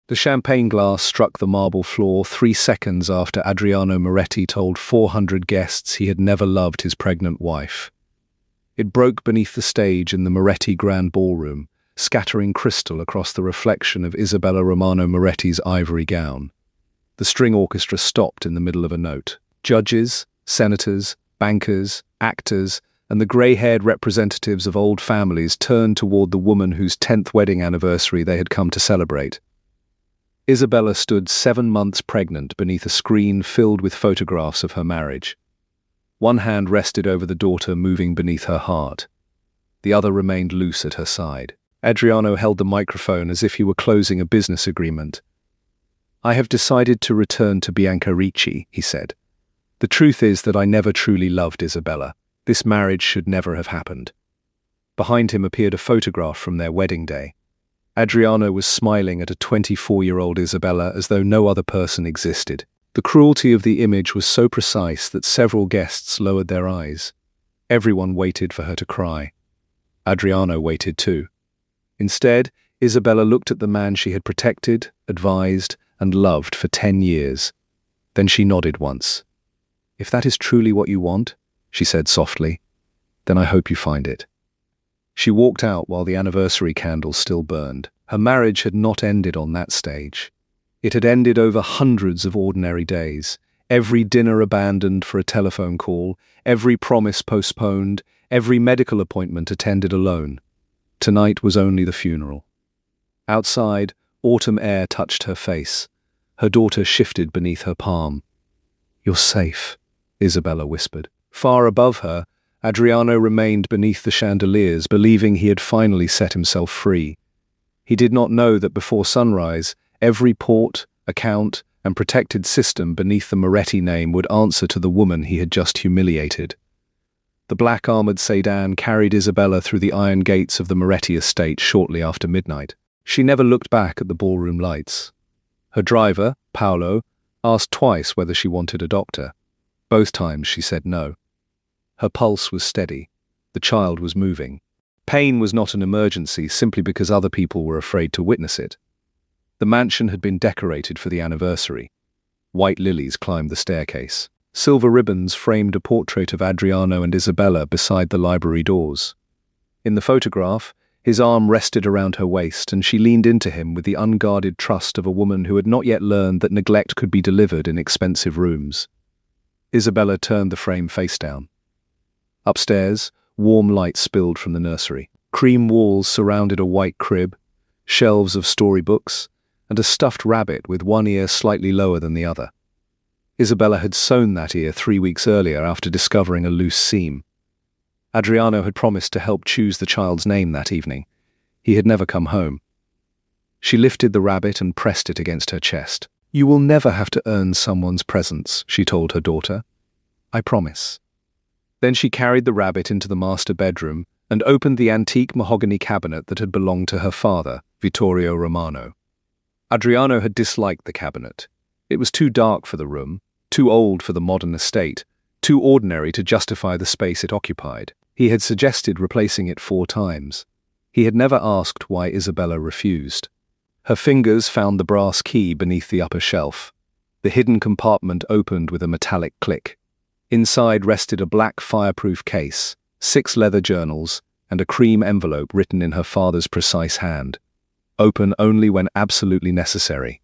The champagne glass struck the marble floor 3 seconds after Adriano Moretti told 400 guests he had never loved his pregnant wife. It broke beneath the stage in the Moretti Grand Ballroom, scattering crystal across the reflection of Isabella Romano Moretti's ivory gown. The string orchestra stopped in the middle of a note. Judges, senators, bankers, actors, and the grey-haired representatives of old families turned toward the woman whose 10th wedding anniversary they had come to celebrate. Isabella stood 7 months pregnant beneath a screen filled with photographs of her marriage. One hand rested over the daughter moving beneath her heart. The other remained loose at her side. Adriano held the microphone as if he were closing a business agreement. "I have decided to return to Bianca Ricci," he said. "The truth is that I never truly loved Isabella. This marriage should never have happened." Behind him appeared a photograph from their wedding day. Adriano was smiling at a 24-year-old Isabella as though no other person existed. The cruelty of the image was so precise that several guests lowered their eyes. Everyone waited for her to cry. Adriano waited too. Instead, Isabella looked at the man she had protected, advised, and loved for 10 years. Then she nodded once. "If that is truly what you want," she said softly, "then I hope you find it." She walked out while the anniversary candles still burned. Her marriage had not ended on that stage. It had ended over hundreds of ordinary days, every dinner abandoned for a telephone call, every promise postponed, every medical appointment attended alone. Tonight was only the funeral. Outside, autumn air touched her face. Her daughter shifted beneath her palm. "You're safe," Isabella whispered. Far above her, Adriano remained beneath the chandeliers, believing he had finally set himself free. He did not know that before sunrise, every port, account, and protected system beneath the Moretti name would answer to the woman he had just humiliated. The black armored sedan carried Isabella through the iron gates of the Moretti estate shortly after midnight. She never looked back at the ballroom lights. Her driver, Paolo, asked twice whether she wanted a doctor. Both times she said no. Her pulse was steady. The child was moving. Pain was not an emergency simply because other people were afraid to witness it. The mansion had been decorated for the anniversary. White lilies climbed the staircase. Silver ribbons framed a portrait of Adriano and Isabella beside the library doors. In the photograph, his arm rested around her waist, and she leaned into him with the unguarded trust of a woman who had not yet learned that neglect could be delivered in expensive rooms. Isabella turned the frame face down. Upstairs, warm light spilled from the nursery. Cream walls surrounded a white crib, shelves of storybooks, and a stuffed rabbit with one ear slightly lower than the other. Isabella had sewn that ear 3 weeks earlier after discovering a loose seam. Adriano had promised to help choose the child's name that evening. He had never come home. She lifted the rabbit and pressed it against her chest. "You will never have to earn someone's presence," she told her daughter. "I promise." Then she carried the rabbit into the master bedroom and opened the antique mahogany cabinet that had belonged to her father, Vittorio Romano. Adriano had disliked the cabinet. It was too dark for the room, too old for the modern estate, too ordinary to justify the space it occupied. He had suggested replacing it 4 times. He had never asked why Isabella refused. Her fingers found the brass key beneath the upper shelf. The hidden compartment opened with a metallic click. Inside rested a black fireproof case, 6 leather journals, and a cream envelope written in her father's precise hand. Open only when absolutely necessary.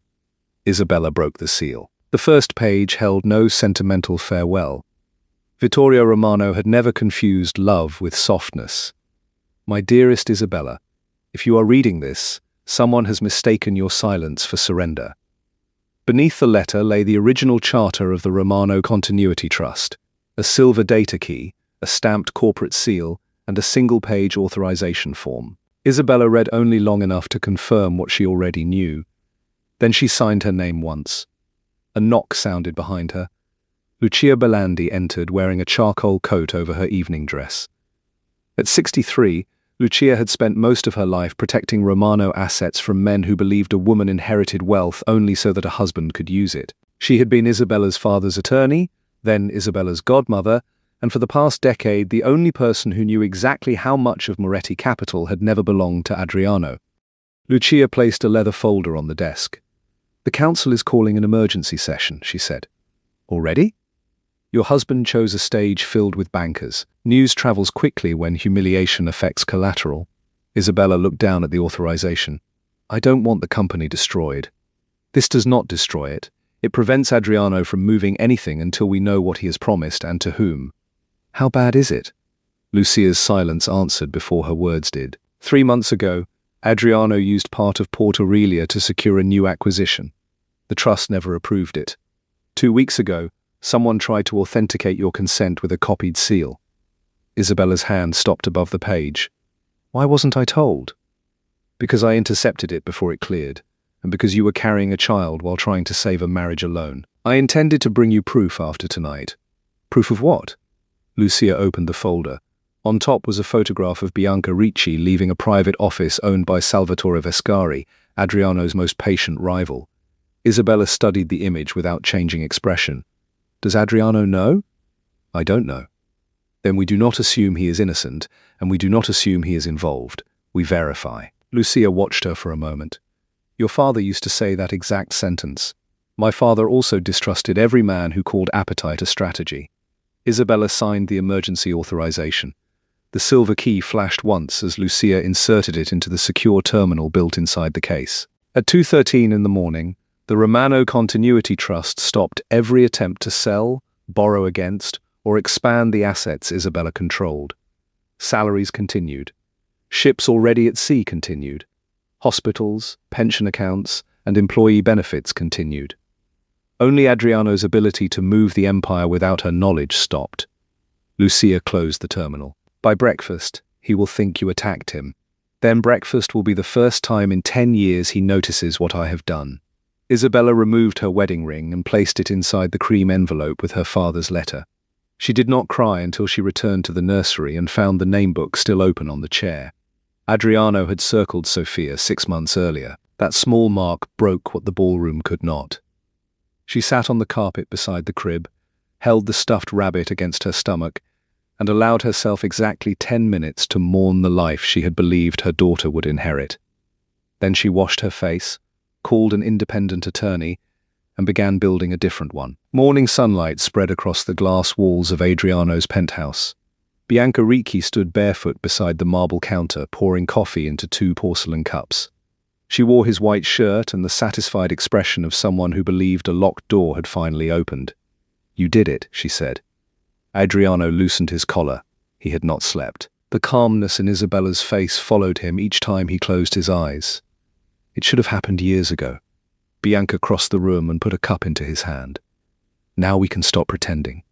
Isabella broke the seal. The first page held no sentimental farewell. Vittorio Romano had never confused love with softness. "My dearest Isabella, if you are reading this, someone has mistaken your silence for surrender." Beneath the letter lay the original charter of the Romano Continuity Trust, a silver data key, a stamped corporate seal, and a single-page authorization form. Isabella read only long enough to confirm what she already knew. Then she signed her name once. A knock sounded behind her. Lucia Belandi entered wearing a charcoal coat over her evening dress. At 63, Lucia had spent most of her life protecting Romano assets from men who believed a woman inherited wealth only so that a husband could use it. She had been Isabella's father's attorney, then Isabella's godmother, and for the past decade the only person who knew exactly how much of Moretti capital had never belonged to Adriano. Lucia placed a leather folder on the desk. "The council is calling an emergency session," she said. "Already?" "Your husband chose a stage filled with bankers. News travels quickly when humiliation affects collateral." Isabella looked down at the authorization. "I don't want the company destroyed." "This does not destroy it. It prevents Adriano from moving anything until we know what he has promised and to whom." "How bad is it?" Lucia's silence answered before her words did. 3 months ago, Adriano used part of Port Aurelia to secure a new acquisition. The trust never approved it. 2 weeks ago, someone tried to authenticate your consent with a copied seal. Isabella's hand stopped above the page. "Why wasn't I told?" "Because I intercepted it before it cleared, and because you were carrying a child while trying to save a marriage alone. I intended to bring you proof after tonight." "Proof of what?" Lucia opened the folder. On top was a photograph of Bianca Ricci leaving a private office owned by Salvatore Vescari, Adriano's most patient rival. Isabella studied the image without changing expression. "Does Adriano know?" "I don't know." "Then we do not assume he is innocent, and we do not assume he is involved. We verify." Lucia watched her for a moment. "Your father used to say that exact sentence. My father also distrusted every man who called appetite a strategy." Isabella signed the emergency authorization. The silver key flashed once as Lucia inserted it into the secure terminal built inside the case. At 2:13 in the morning, the Romano Continuity Trust stopped every attempt to sell, borrow against, or expand the assets Isabella controlled. Salaries continued. Ships already at sea continued. Hospitals, pension accounts, and employee benefits continued. Only Adriano's ability to move the empire without her knowledge stopped. Lucia closed the terminal. "By breakfast, he will think you attacked him. Then breakfast will be the first time in 10 years he notices what I have done." Isabella removed her wedding ring and placed it inside the cream envelope with her father's letter. She did not cry until she returned to the nursery and found the namebook still open on the chair. Adriano had circled Sophia 6 months earlier. That small mark broke what the ballroom could not. She sat on the carpet beside the crib, held the stuffed rabbit against her stomach, and allowed herself exactly 10 minutes to mourn the life she had believed her daughter would inherit. Then she washed her face, called an independent attorney, and began building a different one. Morning sunlight spread across the glass walls of Adriano's penthouse. Bianca Ricci stood barefoot beside the marble counter, pouring coffee into 2 porcelain cups. She wore his white shirt and the satisfied expression of someone who believed a locked door had finally opened. "You did it," she said. Adriano loosened his collar. He had not slept. The calmness in Isabella's face followed him each time he closed his eyes. "It should have happened years ago." Bianca crossed the room and put a cup into his hand. "Now we can stop pretending."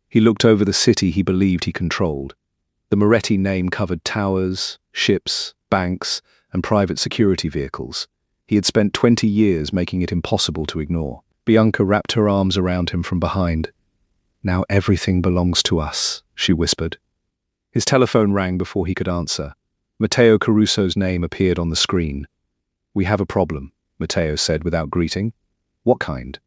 He looked over the city he believed he controlled. The Moretti name covered towers, ships, banks, and private security vehicles. He had spent 20 years making it impossible to ignore. Bianca wrapped her arms around him from behind. "Now everything belongs to us," she whispered. His telephone rang before he could answer. Matteo Caruso's name appeared on the screen. "We have a problem," Matteo said without greeting. "What kind?"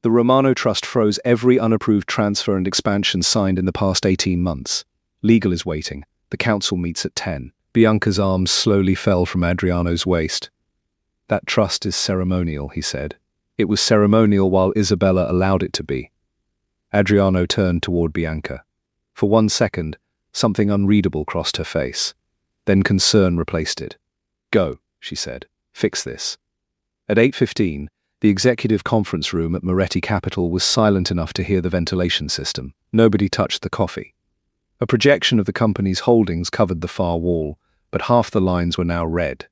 "The Romano Trust froze every unapproved transfer and expansion signed in the past 18 months. Legal is waiting. The council meets at 10. Bianca's arms slowly fell from Adriano's waist. "That trust is ceremonial," he said. "It was ceremonial while Isabella allowed it to be." Adriano turned toward Bianca. For 1 second, something unreadable crossed her face. Then concern replaced it. "Go," she said. "Fix this." At 8:15, the executive conference room at Moretti Capital was silent enough to hear the ventilation system. Nobody touched the coffee. A projection of the company's holdings covered the far wall, but half the lines were now red.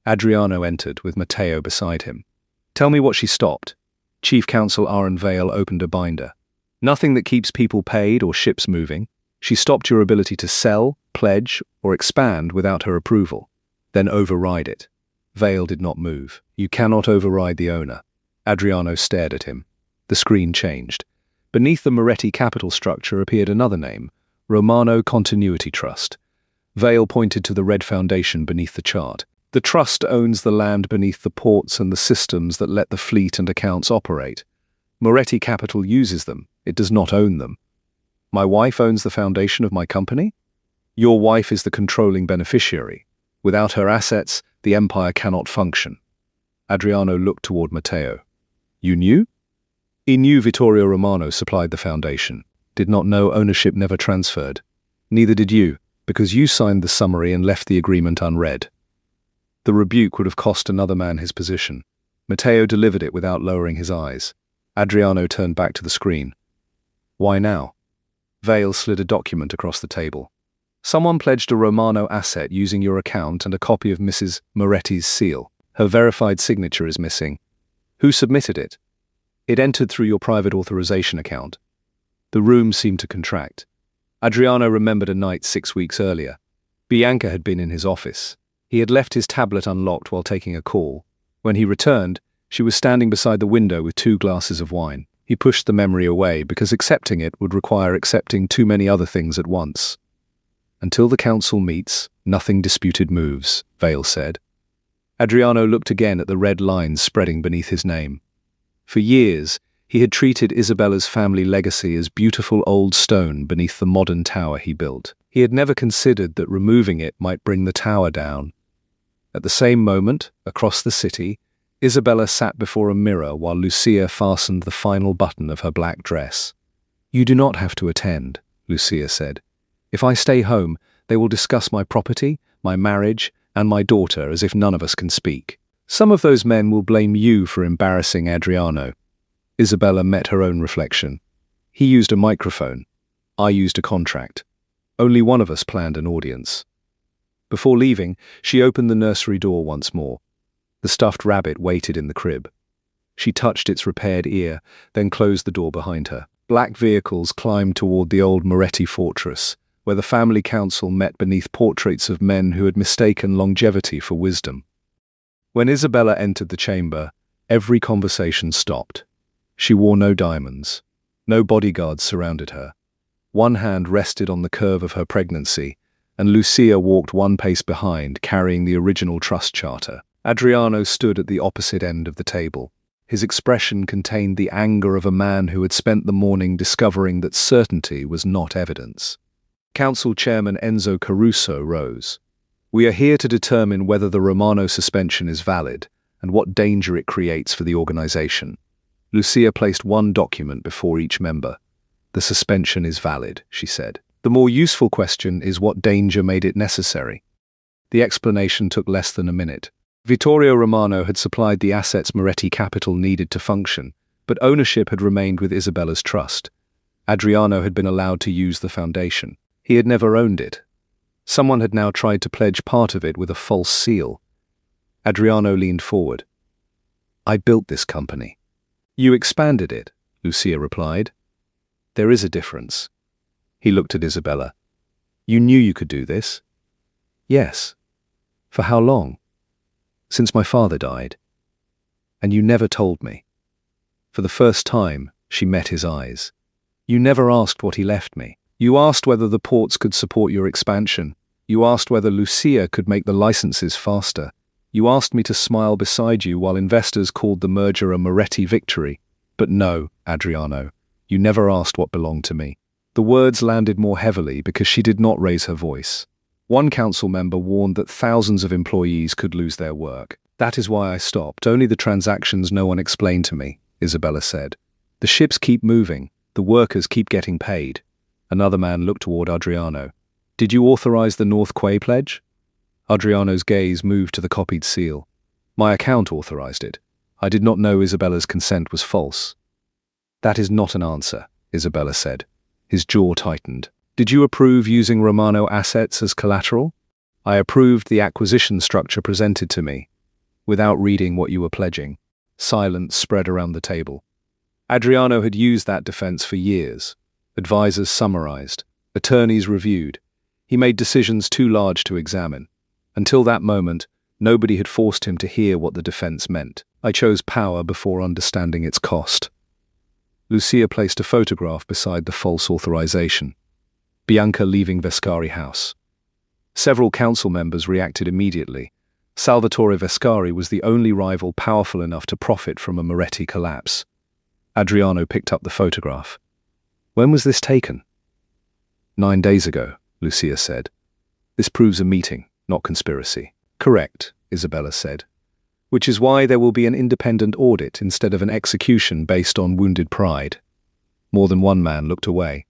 Adriano entered, with Matteo beside him. "Tell me what she stopped." Chief Counsel Aaron Vale opened a binder. "Nothing that keeps people paid or ships moving. She stopped your ability to sell, pledge, or expand without her approval. Then override it." Vale did not move. "You cannot override the owner." Adriano stared at him. The screen changed. Beneath the Moretti capital structure appeared another name, Romano Continuity Trust. Vale pointed to the red foundation beneath the chart. "The trust owns the land beneath the ports and the systems that let the fleet and accounts operate. Moretti Capital uses them. It does not own them." "My wife owns the foundation of my company?" "Your wife is the controlling beneficiary. Without her assets, the empire cannot function." Adriano looked toward Matteo. You knew? He knew Vittorio Romano supplied the foundation. Did not know ownership never transferred. Neither did you, because you signed the summary and left the agreement unread. The rebuke would have cost another man his position. Matteo delivered it without lowering his eyes. Adriano turned back to the screen. Why now? Vale slid a document across the table. Someone pledged a Romano asset using your account and a copy of Mrs. Moretti's seal. Her verified signature is missing. Who submitted it? It entered through your private authorization account. The room seemed to contract. Adriano remembered a night 6 weeks earlier. Bianca had been in his office. He had left his tablet unlocked while taking a call. When he returned, she was standing beside the window with 2 glasses of wine. He pushed the memory away because accepting it would require accepting too many other things at once. Until the council meets, nothing disputed moves, Vale said. Adriano looked again at the red lines spreading beneath his name. For years, he had treated Isabella's family legacy as beautiful old stone beneath the modern tower he built. He had never considered that removing it might bring the tower down. At the same moment, across the city, Isabella sat before a mirror while Lucia fastened the final button of her black dress. You do not have to attend, Lucia said. If I stay home, they will discuss my property, my marriage, and my daughter as if none of us can speak. Some of those men will blame you for embarrassing Adriano. Isabella met her own reflection. He used a microphone. I used a contract. Only one of us planned an audience. Before leaving, she opened the nursery door once more. The stuffed rabbit waited in the crib. She touched its repaired ear, then closed the door behind her. Black vehicles climbed toward the old Moretti fortress, where the family council met beneath portraits of men who had mistaken longevity for wisdom. When Isabella entered the chamber, every conversation stopped. She wore no diamonds. No bodyguards surrounded her. One hand rested on the curve of her pregnancy, and Lucia walked 1 pace behind, carrying the original trust charter. Adriano stood at the opposite end of the table. His expression contained the anger of a man who had spent the morning discovering that certainty was not evidence. Council Chairman Enzo Caruso rose. We are here to determine whether the Romano suspension is valid and what danger it creates for the organization. Lucia placed 1 document before each member. The suspension is valid, she said. The more useful question is what danger made it necessary. The explanation took less than a minute. Vittorio Romano had supplied the assets Moretti Capital needed to function, but ownership had remained with Isabella's trust. Adriano had been allowed to use the foundation. He had never owned it. Someone had now tried to pledge part of it with a false seal. Adriano leaned forward. I built this company. You expanded it, Lucia replied. There is a difference. He looked at Isabella. You knew you could do this? Yes. For how long? Since my father died. And you never told me. For the first time, she met his eyes. You never asked what he left me. You asked whether the ports could support your expansion. You asked whether Lucia could make the licenses faster. You asked me to smile beside you while investors called the merger a Moretti victory. But no, Adriano, you never asked what belonged to me. The words landed more heavily because she did not raise her voice. One council member warned that thousands of employees could lose their work. That is why I stopped. Only the transactions no one explained to me, Isabella said. The ships keep moving. The workers keep getting paid. Another man looked toward Adriano. Did you authorize the North Quay pledge? Adriano's gaze moved to the copied seal. My account authorized it. I did not know Isabella's consent was false. That is not an answer, Isabella said. His jaw tightened. Did you approve using Romano assets as collateral? I approved the acquisition structure presented to me, without reading what you were pledging. Silence spread around the table. Adriano had used that defense for years. Advisors summarized. Attorneys reviewed. He made decisions too large to examine. Until that moment, nobody had forced him to hear what the defense meant. I chose power before understanding its cost. Lucia placed a photograph beside the false authorization. Bianca leaving Vescari house. Several council members reacted immediately. Salvatore Vescari was the only rival powerful enough to profit from a Moretti collapse. Adriano picked up the photograph. When was this taken? 9 days ago, Lucia said. This proves a meeting, not conspiracy. Correct, Isabella said. which is why there will be an independent audit instead of an execution based on wounded pride. More than one man looked away.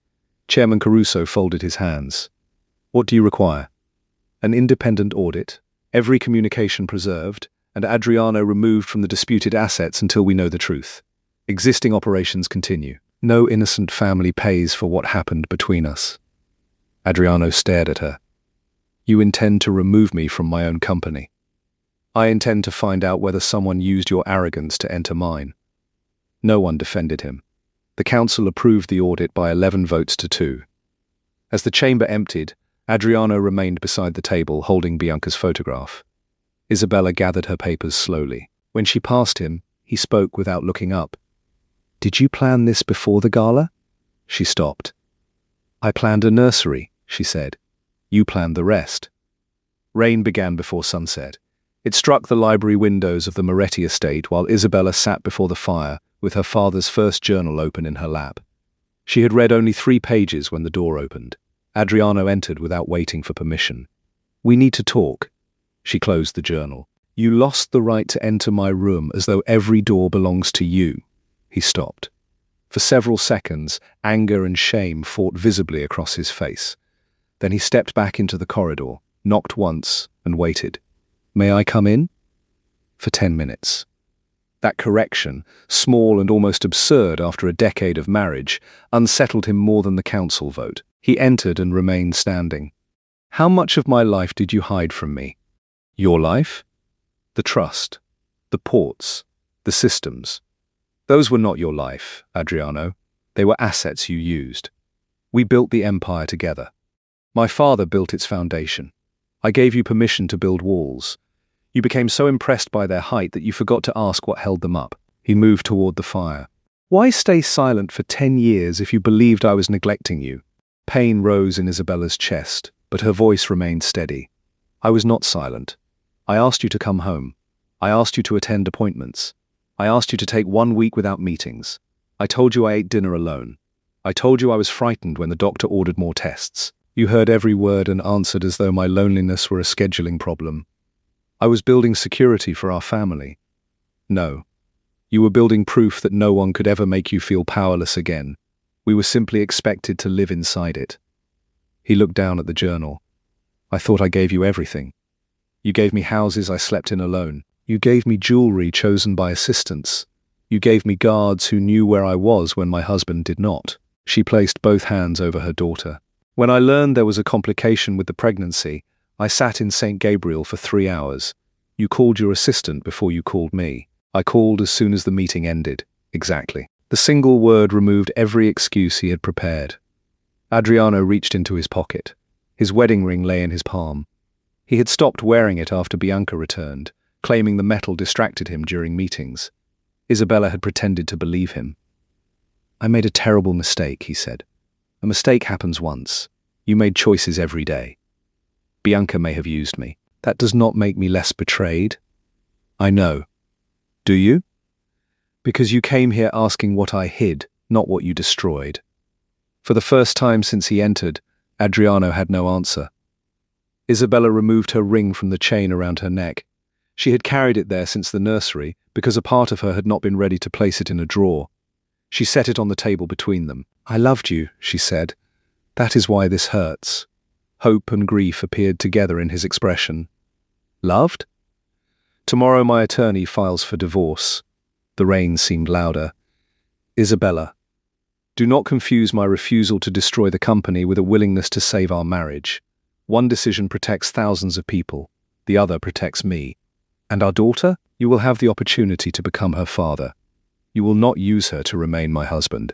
Chairman Caruso folded his hands. What do you require? An independent audit, every communication preserved, and Adriano removed from the disputed assets until we know the truth. Existing operations continue. No innocent family pays for what happened between us. Adriano stared at her. You intend to remove me from my own company. I intend to find out whether someone used your arrogance to enter mine. No one defended him. The council approved the audit by 11 votes to 2. As the chamber emptied, Adriano remained beside the table holding Bianca's photograph. Isabella gathered her papers slowly. When she passed him, he spoke without looking up. Did you plan this before the gala? She stopped. I planned a nursery, she said. You planned the rest. Rain began before sunset. It struck the library windows of the Moretti estate while Isabella sat before the fire with her father's first journal open in her lap. She had read only 3 pages when the door opened. Adriano entered without waiting for permission. We need to talk. She closed the journal. You lost the right to enter my room as though every door belongs to you. He stopped. For several seconds, anger and shame fought visibly across his face. Then he stepped back into the corridor, knocked once, and waited. May I come in? For 10 minutes. That correction, small and almost absurd after a decade of marriage, unsettled him more than the council vote. He entered and remained standing. How much of my life did you hide from me? Your life? The trust, the ports, the systems. Those were not your life, Adriano. They were assets you used. We built the empire together. My father built its foundation. I gave you permission to build walls. You became so impressed by their height that you forgot to ask what held them up. He moved toward the fire. Why stay silent for 10 years if you believed I was neglecting you? Pain rose in Isabella's chest, but her voice remained steady. I was not silent. I asked you to come home. I asked you to attend appointments. I asked you to take 1 week without meetings. I told you I ate dinner alone. I told you I was frightened when the doctor ordered more tests. You heard every word and answered as though my loneliness were a scheduling problem. I was building security for our family. No. You were building proof that no one could ever make you feel powerless again. We were simply expected to live inside it. He looked down at the journal. I thought I gave you everything. You gave me houses I slept in alone. You gave me jewelry chosen by assistants. You gave me guards who knew where I was when my husband did not. She placed both hands over her daughter. When I learned there was a complication with the pregnancy, I sat in St. Gabriel for 3 hours. You called your assistant before you called me. I called as soon as the meeting ended. Exactly. The single word removed every excuse he had prepared. Adriano reached into his pocket. His wedding ring lay in his palm. He had stopped wearing it after Bianca returned, claiming the metal distracted him during meetings. Isabella had pretended to believe him. I made a terrible mistake, he said. A mistake happens once. You made choices every day. Bianca may have used me. That does not make me less betrayed. I know. Do you? Because you came here asking what I hid, not what you destroyed. For the first time since he entered, Adriano had no answer. Isabella removed her ring from the chain around her neck. She had carried it there since the nursery because a part of her had not been ready to place it in a drawer. She set it on the table between them. I loved you, she said. That is why this hurts. Hope and grief appeared together in his expression. Loved? Tomorrow my attorney files for divorce. The rain seemed louder. Isabella, do not confuse my refusal to destroy the company with a willingness to save our marriage. One decision protects thousands of people. The other protects me. And our daughter? You will have the opportunity to become her father. You will not use her to remain my husband.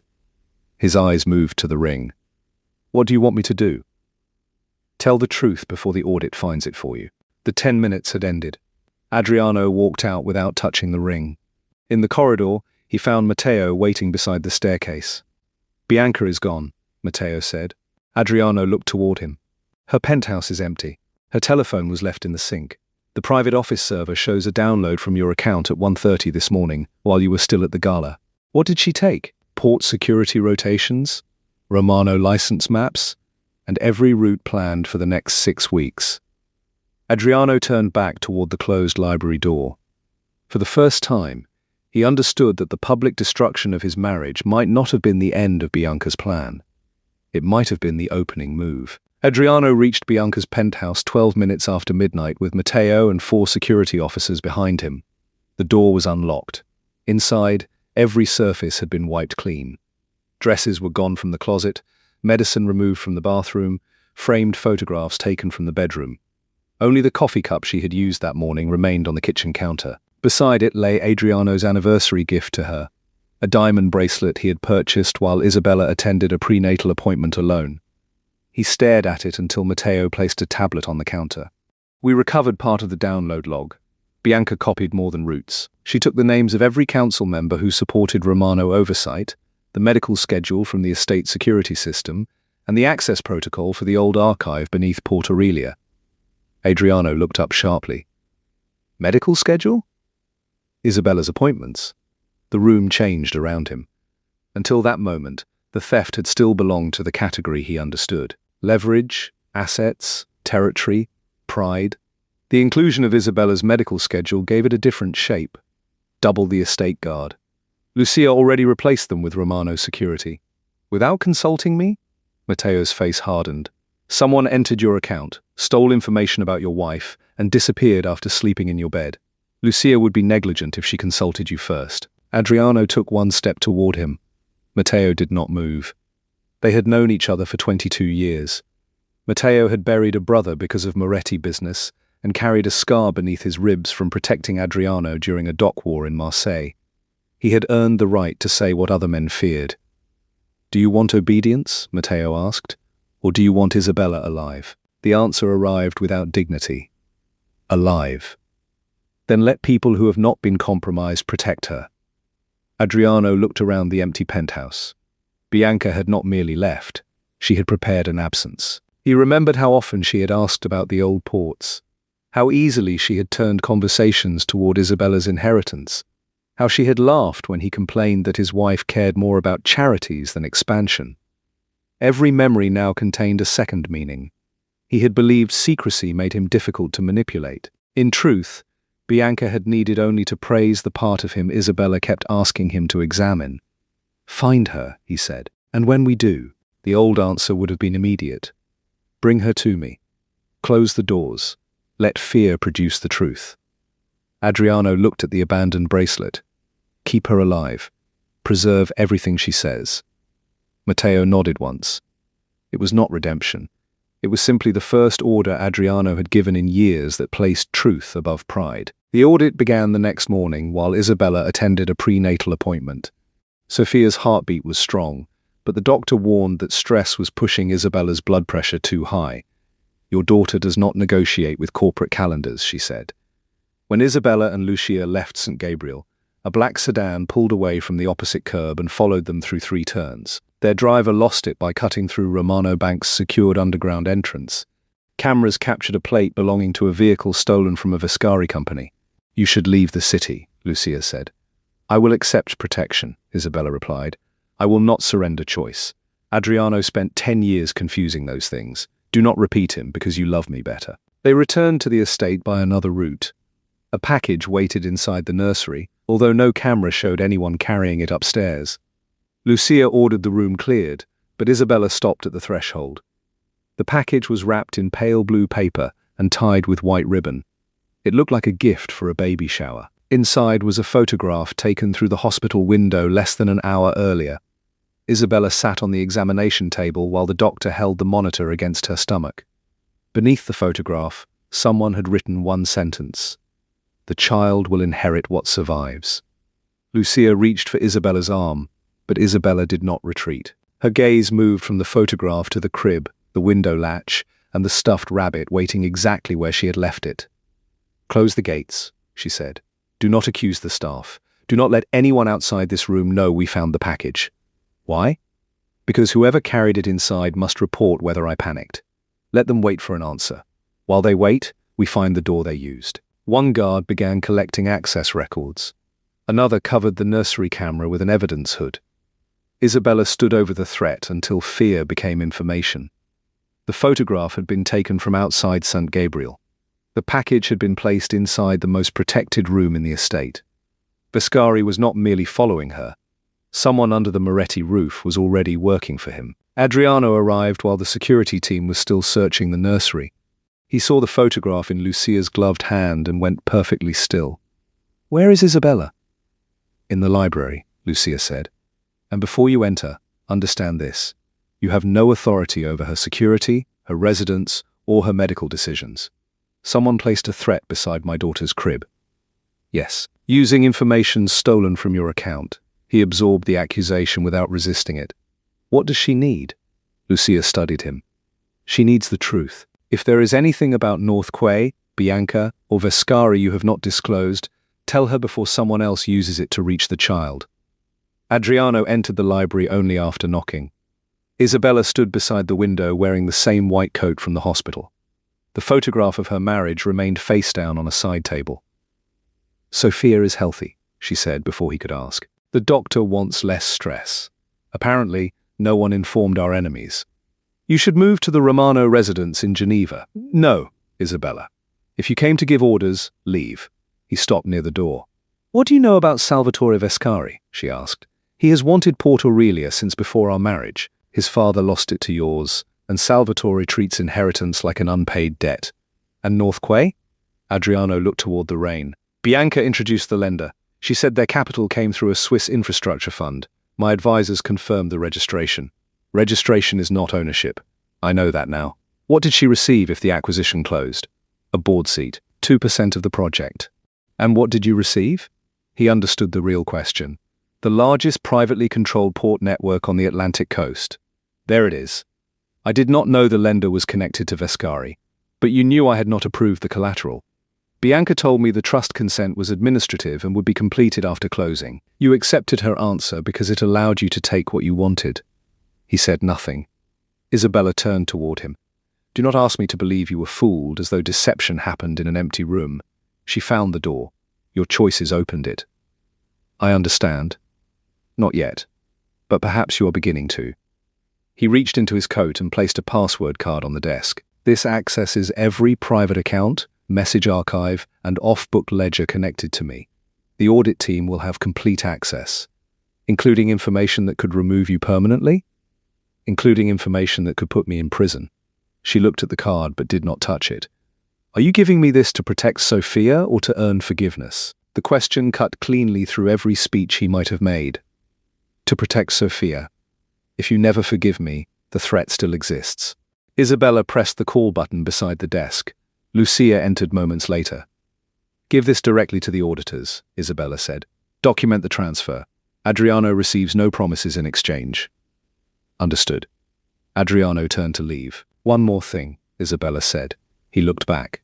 His eyes moved to the ring. What do you want me to do? Tell the truth before the audit finds it for you. The 10 minutes had ended. Adriano walked out without touching the ring. In the corridor, he found Matteo waiting beside the staircase. Bianca is gone, Matteo said. Adriano looked toward him. Her penthouse is empty. Her telephone was left in the sink. The private office server shows a download from your account at 1:30 this morning, while you were still at the gala. What did she take? Port security rotations? Romano license maps? And every route planned for the next 6 weeks. Adriano turned back toward the closed library door. For the first time, he understood that the public destruction of his marriage might not have been the end of Bianca's plan. It might have been the opening move. Adriano reached Bianca's penthouse 12 minutes after midnight with Matteo and 4 security officers behind him. The door was unlocked. Inside, every surface had been wiped clean. Dresses were gone from the closet, medicine removed from the bathroom, framed photographs taken from the bedroom. Only the coffee cup she had used that morning remained on the kitchen counter. Beside it lay Adriano's anniversary gift to her, a diamond bracelet he had purchased while Isabella attended a prenatal appointment alone. He stared at it until Matteo placed a tablet on the counter. We recovered part of the download log. Bianca copied more than roots. She took the names of every council member who supported Romano oversight, the medical schedule from the estate security system, and the access protocol for the old archive beneath Port Aurelia. Adriano looked up sharply. Medical schedule? Isabella's appointments. The room changed around him. Until that moment, the theft had still belonged to the category he understood. Leverage, assets, territory, pride. The inclusion of Isabella's medical schedule gave it a different shape. Double the estate guard. Lucia already replaced them with Romano security. Without consulting me? Matteo's face hardened. Someone entered your account, stole information about your wife, and disappeared after sleeping in your bed. Lucia would be negligent if she consulted you first. Adriano took one step toward him. Matteo did not move. They had known each other for 22 years. Matteo had buried a brother because of Moretti business and carried a scar beneath his ribs from protecting Adriano during a dock war in Marseille. He had earned the right to say what other men feared. Do you want obedience? Matteo asked. Or do you want Isabella alive? The answer arrived without dignity. Alive. Then let people who have not been compromised protect her. Adriano looked around the empty penthouse. Bianca had not merely left, she had prepared an absence. He remembered how often she had asked about the old ports, how easily she had turned conversations toward Isabella's inheritance, how she had laughed when he complained that his wife cared more about charities than expansion. Every memory now contained a second meaning. He had believed secrecy made him difficult to manipulate. In truth, Bianca had needed only to praise the part of him Isabella kept asking him to examine. Find her, he said, and when we do, the old answer would have been immediate. Bring her to me. Close the doors. Let fear produce the truth. Adriano looked at the abandoned bracelet. Keep her alive. Preserve everything she says. Matteo nodded once. It was not redemption. It was simply the first order Adriano had given in years that placed truth above pride. The audit began the next morning while Isabella attended a prenatal appointment. Sophia's heartbeat was strong, but the doctor warned that stress was pushing Isabella's blood pressure too high. Your daughter does not negotiate with corporate calendars, she said. When Isabella and Lucia left St. Gabriel, a black sedan pulled away from the opposite curb and followed them through 3 turns. Their driver lost it by cutting through Romano Bank's secured underground entrance. Cameras captured a plate belonging to a vehicle stolen from a Viscari company. You should leave the city, Lucia said. I will accept protection, Isabella replied. I will not surrender choice. Adriano spent 10 years confusing those things. Do not repeat him because you love me better. They returned to the estate by another route. A package waited inside the nursery, although no camera showed anyone carrying it upstairs. Lucia ordered the room cleared, but Isabella stopped at the threshold. The package was wrapped in pale blue paper and tied with white ribbon. It looked like a gift for a baby shower. Inside was a photograph taken through the hospital window less than an hour earlier. Isabella sat on the examination table while the doctor held the monitor against her stomach. Beneath the photograph, someone had written one sentence. The child will inherit what survives. Lucia reached for Isabella's arm, but Isabella did not retreat. Her gaze moved from the photograph to the crib, the window latch, and the stuffed rabbit waiting exactly where she had left it. Close the gates, she said. Do not accuse the staff. Do not let anyone outside this room know we found the package. Why? Because whoever carried it inside must report whether I panicked. Let them wait for an answer. While they wait, we find the door they used. One guard began collecting access records. Another covered the nursery camera with an evidence hood. Isabella stood over the threat until fear became information. The photograph had been taken from outside St. Gabriel. The package had been placed inside the most protected room in the estate. Vascari was not merely following her. Someone under the Moretti roof was already working for him. Adriano arrived while the security team was still searching the nursery. He saw the photograph in Lucia's gloved hand and went perfectly still. "Where is Isabella?" "In the library," Lucia said. "And before you enter, understand this. You have no authority over her security, her residence, or her medical decisions. Someone placed a threat beside my daughter's crib." "Yes, using information stolen from your account." He absorbed the accusation without resisting it. "What does she need?" Lucia studied him. "She needs the truth. If there is anything about North Quay, Bianca, or Vascari you have not disclosed, tell her before someone else uses it to reach the child." Adriano entered the library only after knocking. Isabella stood beside the window wearing the same white coat from the hospital. The photograph of her marriage remained face down on a side table. "Sophia is healthy," she said before he could ask. "The doctor wants less stress. Apparently, no one informed our enemies. You should move to the Romano residence in Geneva." "No, Isabella. If you came to give orders, leave." He stopped near the door. "What do you know about Salvatore Vascari?" she asked. "He has wanted Port Aurelia since before our marriage. His father lost it to yours, and Salvatore treats inheritance like an unpaid debt." "And North Quay?" Adriano looked toward the rain. "Bianca introduced the lender. She said their capital came through a Swiss infrastructure fund. My advisors confirmed the registration. Registration is not ownership. I know that now." "What did she receive if the acquisition closed?" "A board seat, 2% of the project." "And what did you receive?" He understood the real question. "The largest privately controlled port network on the Atlantic coast." "There it is. I did not know the lender was connected to Vascari, but you knew I had not approved the collateral. Bianca told me the trust consent was administrative and would be completed after closing. You accepted her answer because it allowed you to take what you wanted." He said nothing. Isabella turned toward him. "Do not ask me to believe you were fooled, as though deception happened in an empty room." She found the door. "Your choices opened it." "I understand." "Not yet. But perhaps you are beginning to." He reached into his coat and placed a password card on the desk. "This accesses every private account, message archive, and off-book ledger connected to me. The audit team will have complete access." "Including information that could remove you permanently?" "Including information that could put me in prison." She looked at the card but did not touch it. "Are you giving me this to protect Sophia or to earn forgiveness?" The question cut cleanly through every speech he might have made. "To protect Sophia. If you never forgive me, the threat still exists." Isabella pressed the call button beside the desk. Lucia entered moments later. "Give this directly to the auditors," Isabella said. "Document the transfer. Adriano receives no promises in exchange." "Understood." Adriano turned to leave. "One more thing," Isabella said. He looked back.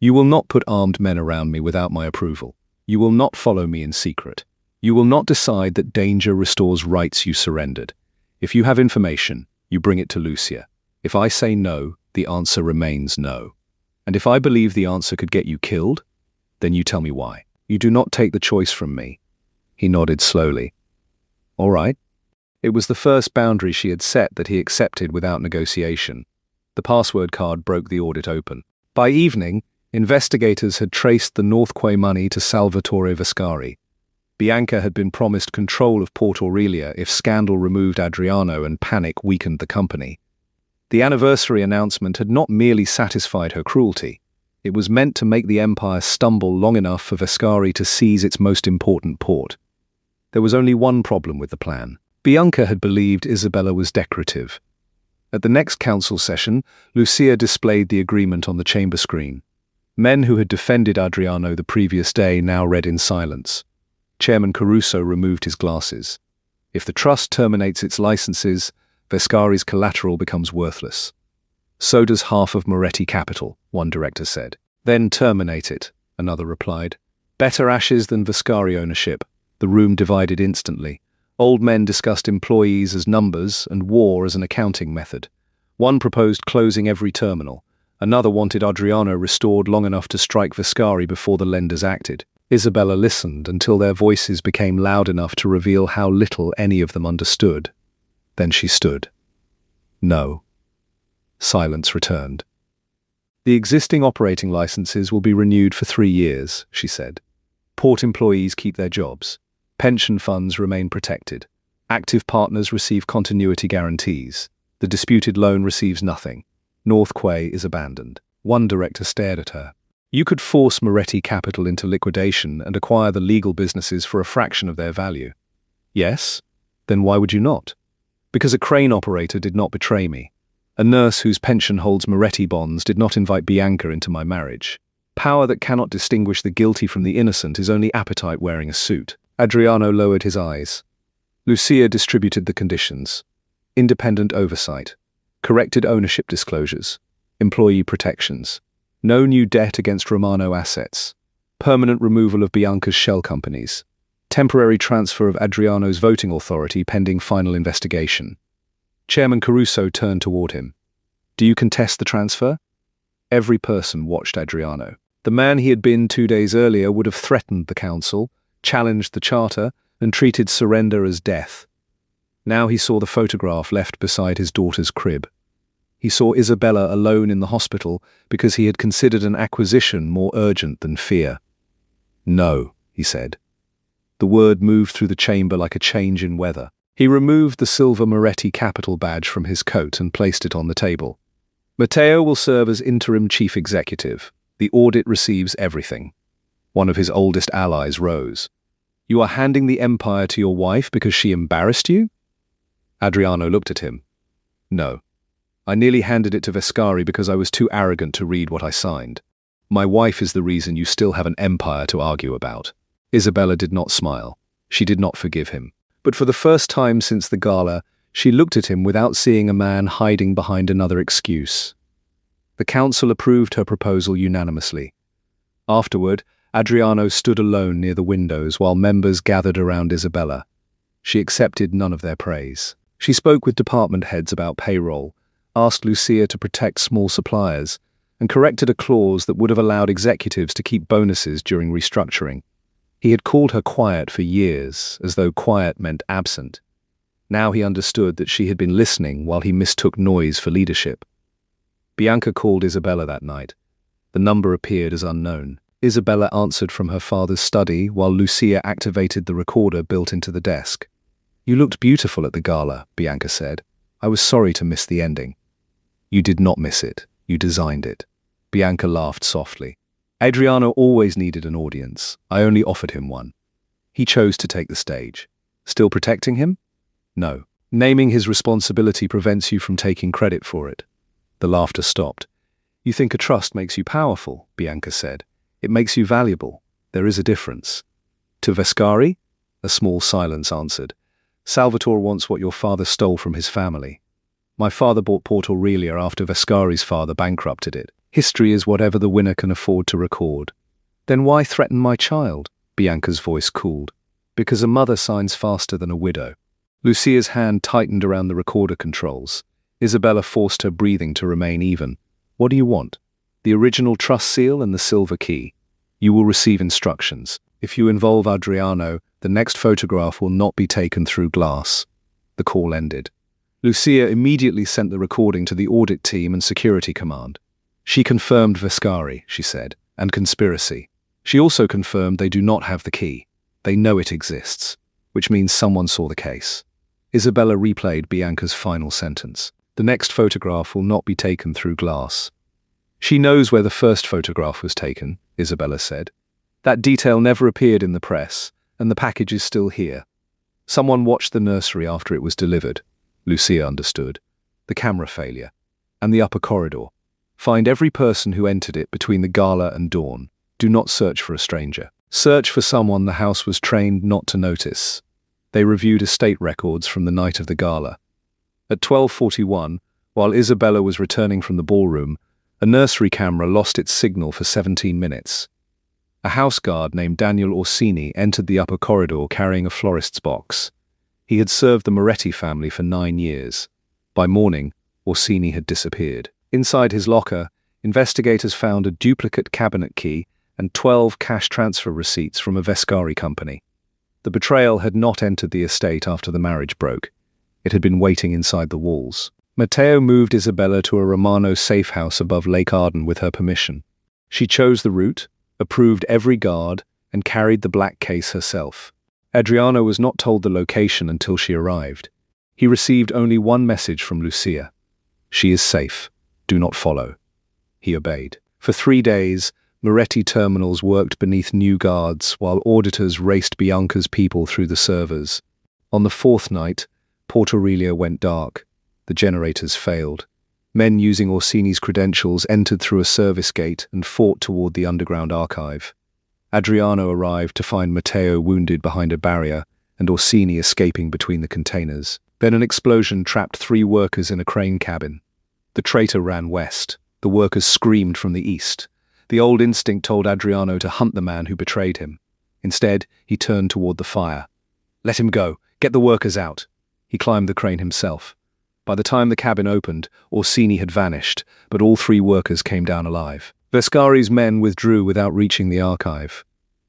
"You will not put armed men around me without my approval. You will not follow me in secret. You will not decide that danger restores rights you surrendered. If you have information, you bring it to Lucia. If I say no, the answer remains no. And if I believe the answer could get you killed, then you tell me why. You do not take the choice from me." He nodded slowly. "All right." It was the first boundary she had set that he accepted without negotiation. The password card broke the audit open. By evening, investigators had traced the North Quay money to Salvatore Vascari. Bianca had been promised control of Port Aurelia if scandal removed Adriano and panic weakened the company. The anniversary announcement had not merely satisfied her cruelty. It was meant to make the empire stumble long enough for Vascari to seize its most important port. There was only one problem with the plan. Bianca had believed Isabella was decorative. At the next council session, Lucia displayed the agreement on the chamber screen. Men who had defended Adriano the previous day now read in silence. Chairman Caruso removed his glasses. "If the trust terminates its licenses, Vascari's collateral becomes worthless. So does half of Moretti Capital," one director said. "Then terminate it," another replied. "Better ashes than Vascari ownership." The room divided instantly. Old men discussed employees as numbers and war as an accounting method. One proposed closing every terminal. Another wanted Adriano restored long enough to strike Vascari before the lenders acted. Isabella listened until their voices became loud enough to reveal how little any of them understood. Then she stood. No. Silence returned. The existing operating licenses will be renewed for 3 years, she said. Port employees keep their jobs. Pension funds remain protected. Active partners receive continuity guarantees. The disputed loan receives nothing. North Quay is abandoned. One director stared at her. You could force Moretti Capital into liquidation and acquire the legal businesses for a fraction of their value. Yes? Then why would you not? Because a crane operator did not betray me. A nurse whose pension holds Moretti bonds did not invite Bianca into my marriage. Power that cannot distinguish the guilty from the innocent is only appetite wearing a suit. Adriano lowered his eyes. Lucia distributed the conditions. Independent oversight. Corrected ownership disclosures. Employee protections. No new debt against Romano assets. Permanent removal of Bianca's shell companies. Temporary transfer of Adriano's voting authority pending final investigation. Chairman Caruso turned toward him. Do you contest the transfer? Every person watched Adriano. The man he had been 2 days earlier would have threatened the council, challenged the charter, and treated surrender as death. Now he saw the photograph left beside his daughter's crib. He saw Isabella alone in the hospital because he had considered an acquisition more urgent than fear. No, he said. The word moved through the chamber like a change in weather. He removed the silver Moretti Capital badge from his coat and placed it on the table. Matteo will serve as interim chief executive. The audit receives everything. One of his oldest allies rose. You are handing the empire to your wife because she embarrassed you? Adriano looked at him. No. I nearly handed it to Vescari because I was too arrogant to read what I signed. My wife is the reason you still have an empire to argue about. Isabella did not smile. She did not forgive him. But for the first time since the gala, she looked at him without seeing a man hiding behind another excuse. The council approved her proposal unanimously. Afterward, Adriano stood alone near the windows while members gathered around Isabella. She accepted none of their praise. She spoke with department heads about payroll, asked Lucia to protect small suppliers, and corrected a clause that would have allowed executives to keep bonuses during restructuring. He had called her quiet for years, as though quiet meant absent. Now he understood that she had been listening while he mistook noise for leadership. Bianca called Isabella that night. The number appeared as unknown. Isabella answered from her father's study while Lucia activated the recorder built into the desk. You looked beautiful at the gala, Bianca said. I was sorry to miss the ending. You did not miss it. You designed it. Bianca laughed softly. Adriano always needed an audience. I only offered him one. He chose to take the stage. Still protecting him? No. Naming his responsibility prevents you from taking credit for it. The laughter stopped. You think a trust makes you powerful, Bianca said. It makes you valuable. There is a difference. To Vescari? A small silence answered. Salvatore wants what your father stole from his family. My father bought Port Aurelia after Vescari's father bankrupted it. History is whatever the winner can afford to record. Then why threaten my child? Bianca's voice cooled. Because a mother signs faster than a widow. Lucia's hand tightened around the recorder controls. Isabella forced her breathing to remain even. What do you want? The original trust seal and the silver key. You will receive instructions. If you involve Adriano, the next photograph will not be taken through glass. The call ended. Lucia immediately sent the recording to the audit team and security command. She confirmed Vescari, she said, and conspiracy. She also confirmed they do not have the key. They know it exists, which means someone saw the case. Isabella replayed Bianca's final sentence. The next photograph will not be taken through glass. She knows where the first photograph was taken, Isabella said. That detail never appeared in the press, and the package is still here. Someone watched the nursery after it was delivered. Lucia understood. The camera failure. And the upper corridor. Find every person who entered it between the gala and dawn. Do not search for a stranger. Search for someone the house was trained not to notice. They reviewed estate records from the night of the gala. At 12:41, while Isabella was returning from the ballroom, a nursery camera lost its signal for 17 minutes. A house guard named Daniel Orsini entered the upper corridor carrying a florist's box. He had served the Moretti family for 9 years. By morning, Orsini had disappeared. Inside his locker, investigators found a duplicate cabinet key and 12 cash transfer receipts from a Vescari company. The betrayal had not entered the estate after the marriage broke. It had been waiting inside the walls. Matteo moved Isabella to a Romano safe house above Lake Arden with her permission. She chose the route, approved every guard, and carried the black case herself. Adriano was not told the location until she arrived. He received only one message from Lucia. "She is safe. Do not follow." He obeyed. For 3 days, Moretti terminals worked beneath new guards while auditors raced Bianca's people through the servers. On the 4th night, Port Aurelia went dark. The generators failed. Men using Orsini's credentials entered through a service gate and fought toward the underground archive. Adriano arrived to find Matteo wounded behind a barrier and Orsini escaping between the containers. Then an explosion trapped 3 workers in a crane cabin. The traitor ran west. The workers screamed from the east. The old instinct told Adriano to hunt the man who betrayed him. Instead, he turned toward the fire. "Let him go. Get the workers out." He climbed the crane himself. By the time the cabin opened, Orsini had vanished, but all 3 workers came down alive. Vescari's men withdrew without reaching the archive.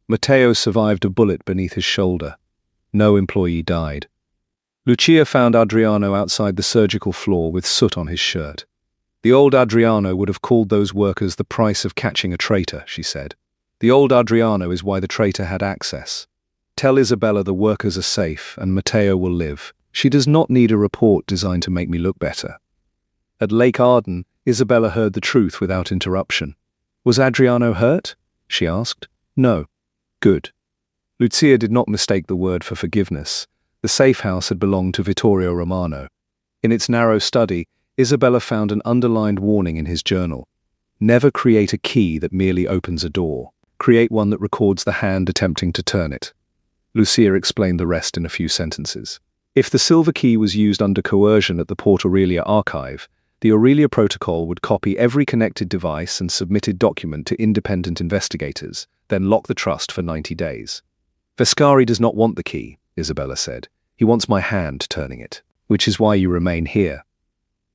Matteo survived a bullet beneath his shoulder. No employee died. Lucia found Adriano outside the surgical floor with soot on his shirt. "The old Adriano would have called those workers the price of catching a traitor," she said. "The old Adriano is why the traitor had access. Tell Isabella the workers are safe and Matteo will live. She does not need a report designed to make me look better." At Lake Arden, Isabella heard the truth without interruption. "Was Adriano hurt?" she asked. "No." "Good." Lucia did not mistake the word for forgiveness. The safe house had belonged to Vittorio Romano. In its narrow study, Isabella found an underlined warning in his journal. "Never create a key that merely opens a door. Create one that records the hand attempting to turn it." Lucia explained the rest in a few sentences. If the silver key was used under coercion at the Port Aurelia archive, the Aurelia Protocol would copy every connected device and submitted document to independent investigators, then lock the trust for 90 days. "Vescari does not want the key," Isabella said. "He wants my hand turning it, which is why you remain here.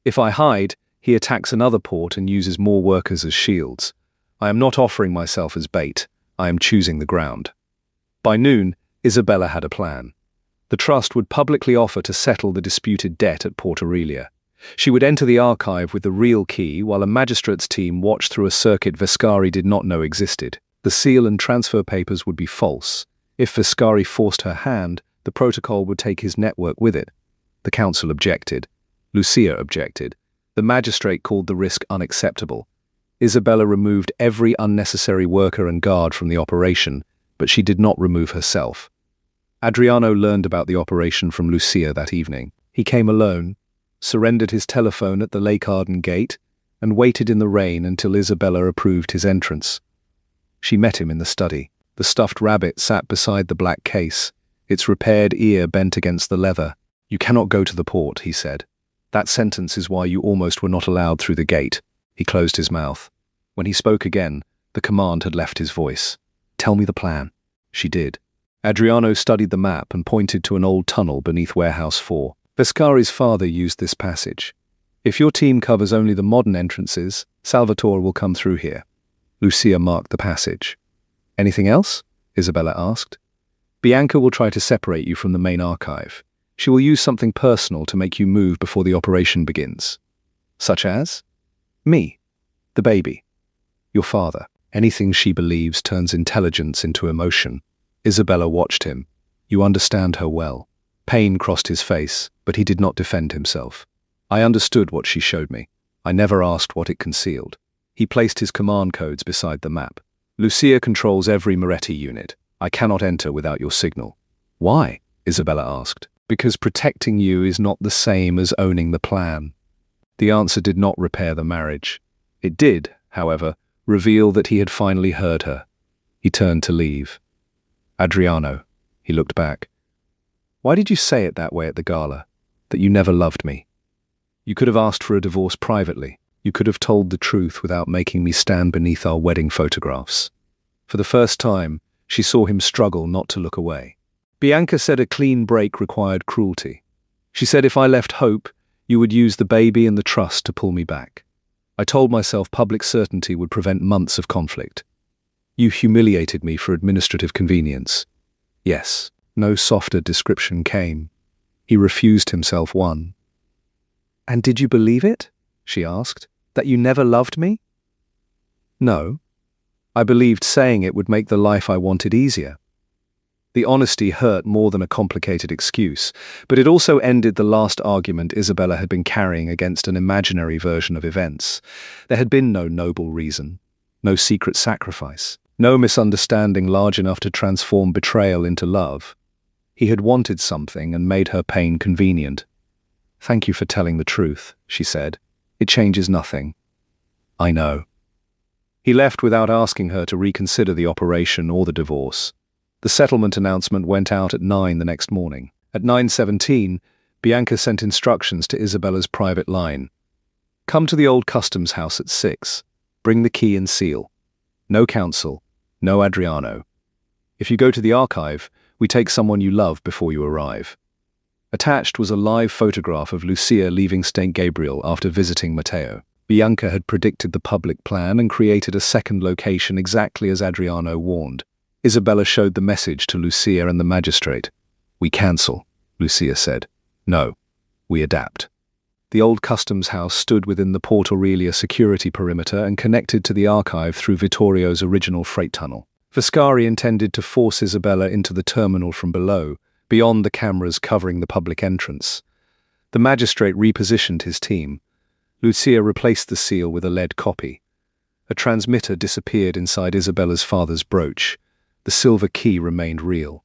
If I hide, he attacks another port and uses more workers as shields. I am not offering myself as bait. I am choosing the ground." By noon, Isabella had a plan. The trust would publicly offer to settle the disputed debt at Port Aurelia. She would enter the archive with the real key while a magistrate's team watched through a circuit Vescari did not know existed. The seal and transfer papers would be false. If Vescari forced her hand, the protocol would take his network with it. The council objected. Lucia objected. The magistrate called the risk unacceptable. Isabella removed every unnecessary worker and guard from the operation, but she did not remove herself. Adriano learned about the operation from Lucia that evening. He came alone, surrendered his telephone at the Lake Arden gate, and waited in the rain until Isabella approved his entrance. She met him in the study. The stuffed rabbit sat beside the black case, its repaired ear bent against the leather. "You cannot go to the port," he said. "That sentence is why you almost were not allowed through the gate." He closed his mouth. When he spoke again, the command had left his voice. "Tell me the plan." She did. Adriano studied the map and pointed to an old tunnel beneath Warehouse 4. Vescari's father used this passage. "If your team covers only the modern entrances, Salvatore will come through here." Lucia marked the passage. "Anything else?" Isabella asked. "Bianca will try to separate you from the main archive. She will use something personal to make you move before the operation begins." "Such as?" "Me. The baby. Your father." Anything she believes turns intelligence into emotion. Isabella watched him. "You understand her well." Pain crossed his face, but he did not defend himself. "I understood what she showed me. I never asked what it concealed." He placed his command codes beside the map. "Lucia controls every Moretti unit. I cannot enter without your signal." "Why?" Isabella asked. "Because protecting you is not the same as owning the plan." The answer did not repair the marriage. It did, however, reveal that he had finally heard her. He turned to leave. "Adriano," he looked back. "Why did you say it that way at the gala? That you never loved me? You could have asked for a divorce privately. You could have told the truth without making me stand beneath our wedding photographs." For the first time, she saw him struggle not to look away. "Bianca said a clean break required cruelty. She said if I left hope, you would use the baby and the trust to pull me back. I told myself public certainty would prevent months of conflict. You humiliated me for administrative convenience." Yes, no softer description came. He refused himself one. "And did you believe it?" she asked. "That you never loved me?" "No. I believed saying it would make the life I wanted easier." The honesty hurt more than a complicated excuse, but it also ended the last argument Isabella had been carrying against an imaginary version of events. There had been no noble reason, no secret sacrifice, no misunderstanding large enough to transform betrayal into love. He had wanted something and made her pain convenient. "Thank you for telling the truth," she said. "It changes nothing." "I know." He left without asking her to reconsider the operation or the divorce. The settlement announcement went out at 9 the next morning. At 9:17, Bianca sent instructions to Isabella's private line. "Come to the old customs house at 6. Bring the key and seal. No counsel, no Adriano. If you go to the archive, we take someone you love before you arrive." Attached was a live photograph of Lucia leaving St. Gabriel after visiting Matteo. Bianca had predicted the public plan and created a second location exactly as Adriano warned. Isabella showed the message to Lucia and the magistrate. "We cancel," Lucia said. "No, we adapt." The old customs house stood within the Port Aurelia security perimeter and connected to the archive through Vittorio's original freight tunnel. Vascari intended to force Isabella into the terminal from below, beyond the cameras covering the public entrance. The magistrate repositioned his team. Lucia replaced the seal with a lead copy. A transmitter disappeared inside Isabella's father's brooch. The silver key remained real.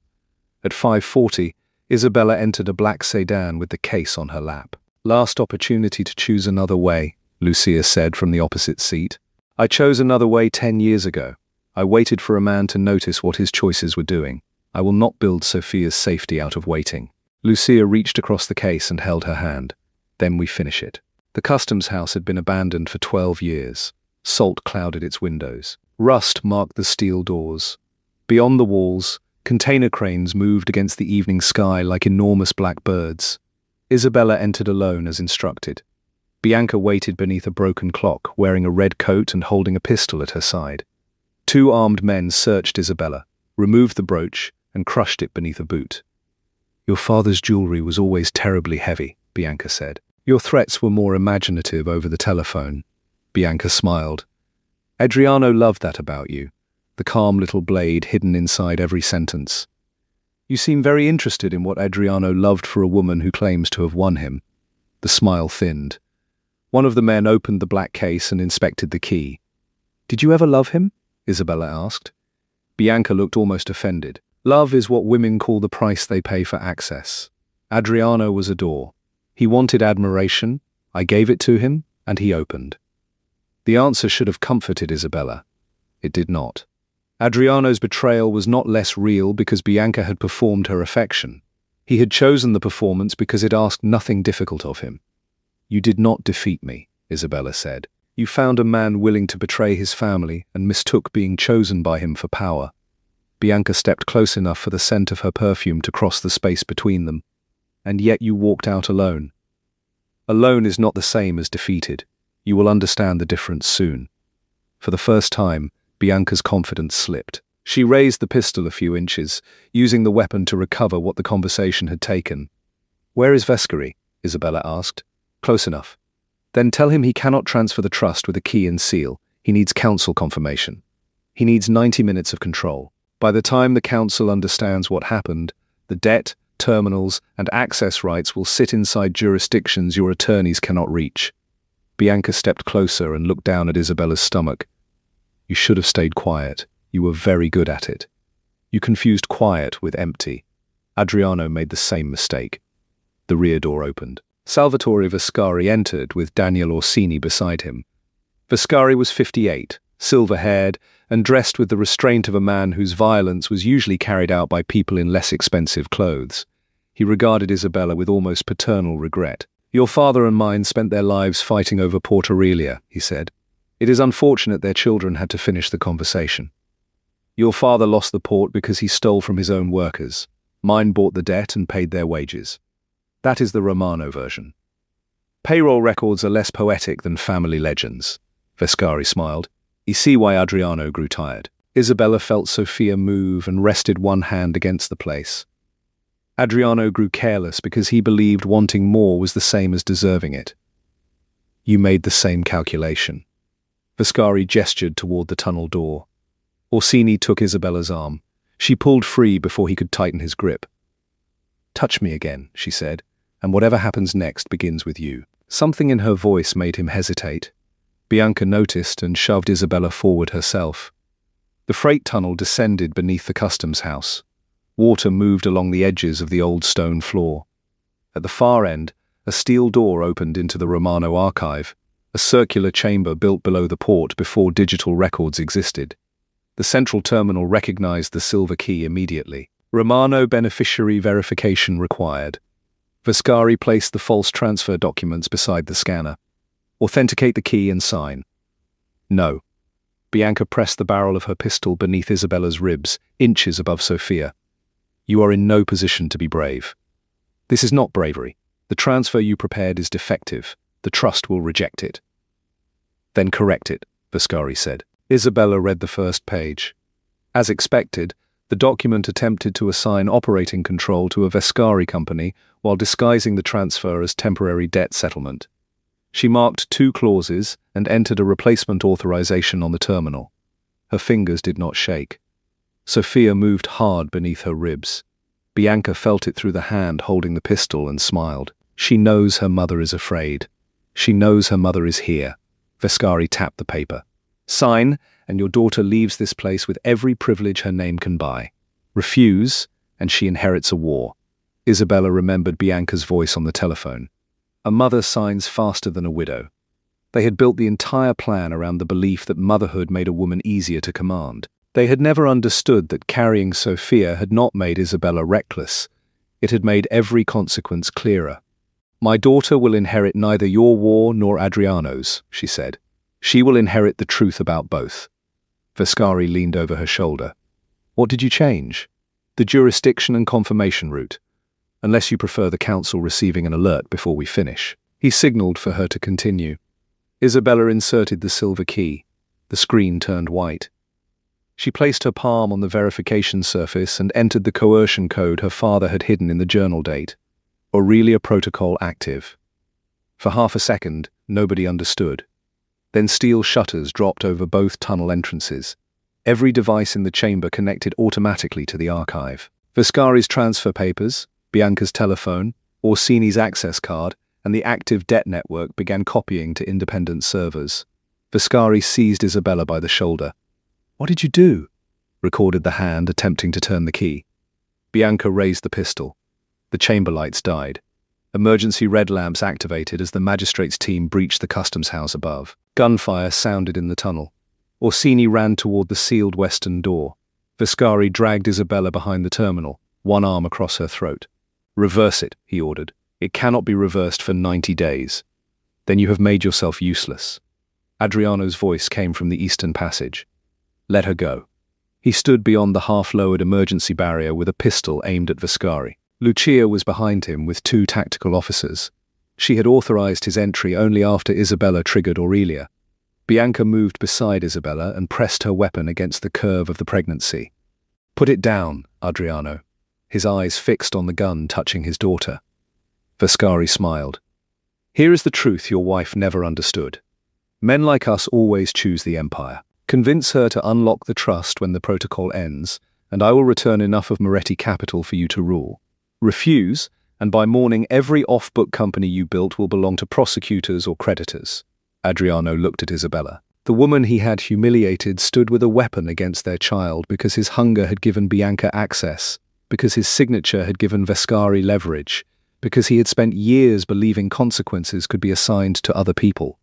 At 5:40, Isabella entered a black sedan with the case on her lap. "Last opportunity to choose another way," Lucia said from the opposite seat. "I chose another way 10 years ago. I waited for a man to notice what his choices were doing. I will not build Sophia's safety out of waiting." Lucia reached across the case and held her hand. "Then we finish it." The customs house had been abandoned for 12 years. Salt clouded its windows. Rust marked the steel doors. Beyond the walls, container cranes moved against the evening sky like enormous black birds. Isabella entered alone as instructed. Bianca waited beneath a broken clock, wearing a red coat and holding a pistol at her side. 2 armed men searched Isabella, removed the brooch, and crushed it beneath a boot. "Your father's jewelry was always terribly heavy," Bianca said. "Your threats were more imaginative over the telephone." Bianca smiled. "Adriano loved that about you. The calm little blade hidden inside every sentence. You seem very interested in what Adriano loved for a woman who claims to have won him." The smile thinned. One of the men opened the black case and inspected the key. "Did you ever love him?" Isabella asked. Bianca looked almost offended. "Love is what women call the price they pay for access. Adriano was a door. He wanted admiration, I gave it to him, and he opened." The answer should have comforted Isabella. It did not. Adriano's betrayal was not less real because Bianca had performed her affection. He had chosen the performance because it asked nothing difficult of him. "You did not defeat me," Isabella said. "You found a man willing to betray his family and mistook being chosen by him for power." Bianca stepped close enough for the scent of her perfume to cross the space between them. "And yet you walked out alone." Alone is not the same as defeated. You will understand the difference soon. For the first time, Bianca's confidence slipped. She raised the pistol a few inches, using the weapon to recover what the conversation had taken. "Where is Vascari?" Isabella asked. "Close enough." "Then tell him he cannot transfer the trust with a key and seal. He needs council confirmation. He needs 90 minutes of control. By the time the council understands what happened, the debt, terminals, and access rights will sit inside jurisdictions your attorneys cannot reach." Bianca stepped closer and looked down at Isabella's stomach. "You should have stayed quiet. You were very good at it. You confused quiet with empty. Adriano made the same mistake." The rear door opened. Salvatore Vascari entered with Daniel Orsini beside him. Vascari was 58, silver-haired, and dressed with the restraint of a man whose violence was usually carried out by people in less expensive clothes. He regarded Isabella with almost paternal regret. "Your father and mine spent their lives fighting over Port Aurelia," he said. "It is unfortunate their children had to finish the conversation. Your father lost the port because he stole from his own workers. Mine bought the debt and paid their wages. That is the Romano version. Payroll records are less poetic than family legends." Vascari smiled. "You see why Adriano grew tired." Isabella felt Sophia move and rested one hand against the place. Adriano grew careless because he believed wanting more was the same as deserving it. You made the same calculation. Vascari gestured toward the tunnel door. Orsini took Isabella's arm. She pulled free before he could tighten his grip. "Touch me again," she said, "and whatever happens next begins with you." Something in her voice made him hesitate. Bianca noticed and shoved Isabella forward herself. The freight tunnel descended beneath the customs house. Water moved along the edges of the old stone floor. At the far end, a steel door opened into the Romano archive, a circular chamber built below the port before digital records existed. The central terminal recognized the silver key immediately. Romano beneficiary verification required. Vascari placed the false transfer documents beside the scanner. Authenticate the key and sign. No. Bianca pressed the barrel of her pistol beneath Isabella's ribs, inches above Sophia. You are in no position to be brave. This is not bravery. The transfer you prepared is defective. The trust will reject it. Then correct it, Vascari said. Isabella read the first page. As expected, the document attempted to assign operating control to a Vascari company while disguising the transfer as temporary debt settlement. She marked 2 clauses and entered a replacement authorization on the terminal. Her fingers did not shake. Sophia moved hard beneath her ribs. Bianca felt it through the hand holding the pistol and smiled. She knows her mother is afraid. She knows her mother is here. Vascari tapped the paper. Sign, and your daughter leaves this place with every privilege her name can buy. Refuse, and she inherits a war. Isabella remembered Bianca's voice on the telephone. A mother signs faster than a widow. They had built the entire plan around the belief that motherhood made a woman easier to command. They had never understood that carrying Sophia had not made Isabella reckless. It had made every consequence clearer. My daughter will inherit neither your war nor Adriano's, she said. She will inherit the truth about both. Vascari leaned over her shoulder. What did you change? The jurisdiction and confirmation route. Unless you prefer the council receiving an alert before we finish. He signaled for her to continue. Isabella inserted the silver key. The screen turned white. She placed her palm on the verification surface and entered the coercion code her father had hidden in the journal date. Aurelia Protocol active. For half a second, nobody understood. Then steel shutters dropped over both tunnel entrances. Every device in the chamber connected automatically to the archive. Vascari's transfer papers, Bianca's telephone, Orsini's access card, and the active debt network began copying to independent servers. Vascari seized Isabella by the shoulder. What did you do? Recorded the hand attempting to turn the key. Bianca raised the pistol. The chamber lights died. Emergency red lamps activated as the magistrate's team breached the customs house above. Gunfire sounded in the tunnel. Orsini ran toward the sealed western door. Vascari dragged Isabella behind the terminal, one arm across her throat. Reverse it, he ordered. It cannot be reversed for 90 days. Then you have made yourself useless. Adriano's voice came from the eastern passage. Let her go. He stood beyond the half-lowered emergency barrier with a pistol aimed at Vascari. Lucia was behind him with 2 tactical officers. She had authorized his entry only after Isabella triggered Aurelia. Bianca moved beside Isabella and pressed her weapon against the curve of the pregnancy. Put it down, Adriano. His eyes fixed on the gun touching his daughter. Vascari smiled. Here is the truth your wife never understood. Men like us always choose the empire. Convince her to unlock the trust when the protocol ends, and I will return enough of Moretti capital for you to rule. Refuse, and by morning every off-book company you built will belong to prosecutors or creditors. Adriano looked at Isabella. The woman he had humiliated stood with a weapon against their child because his hunger had given Bianca access, because his signature had given Vascari leverage, because he had spent years believing consequences could be assigned to other people.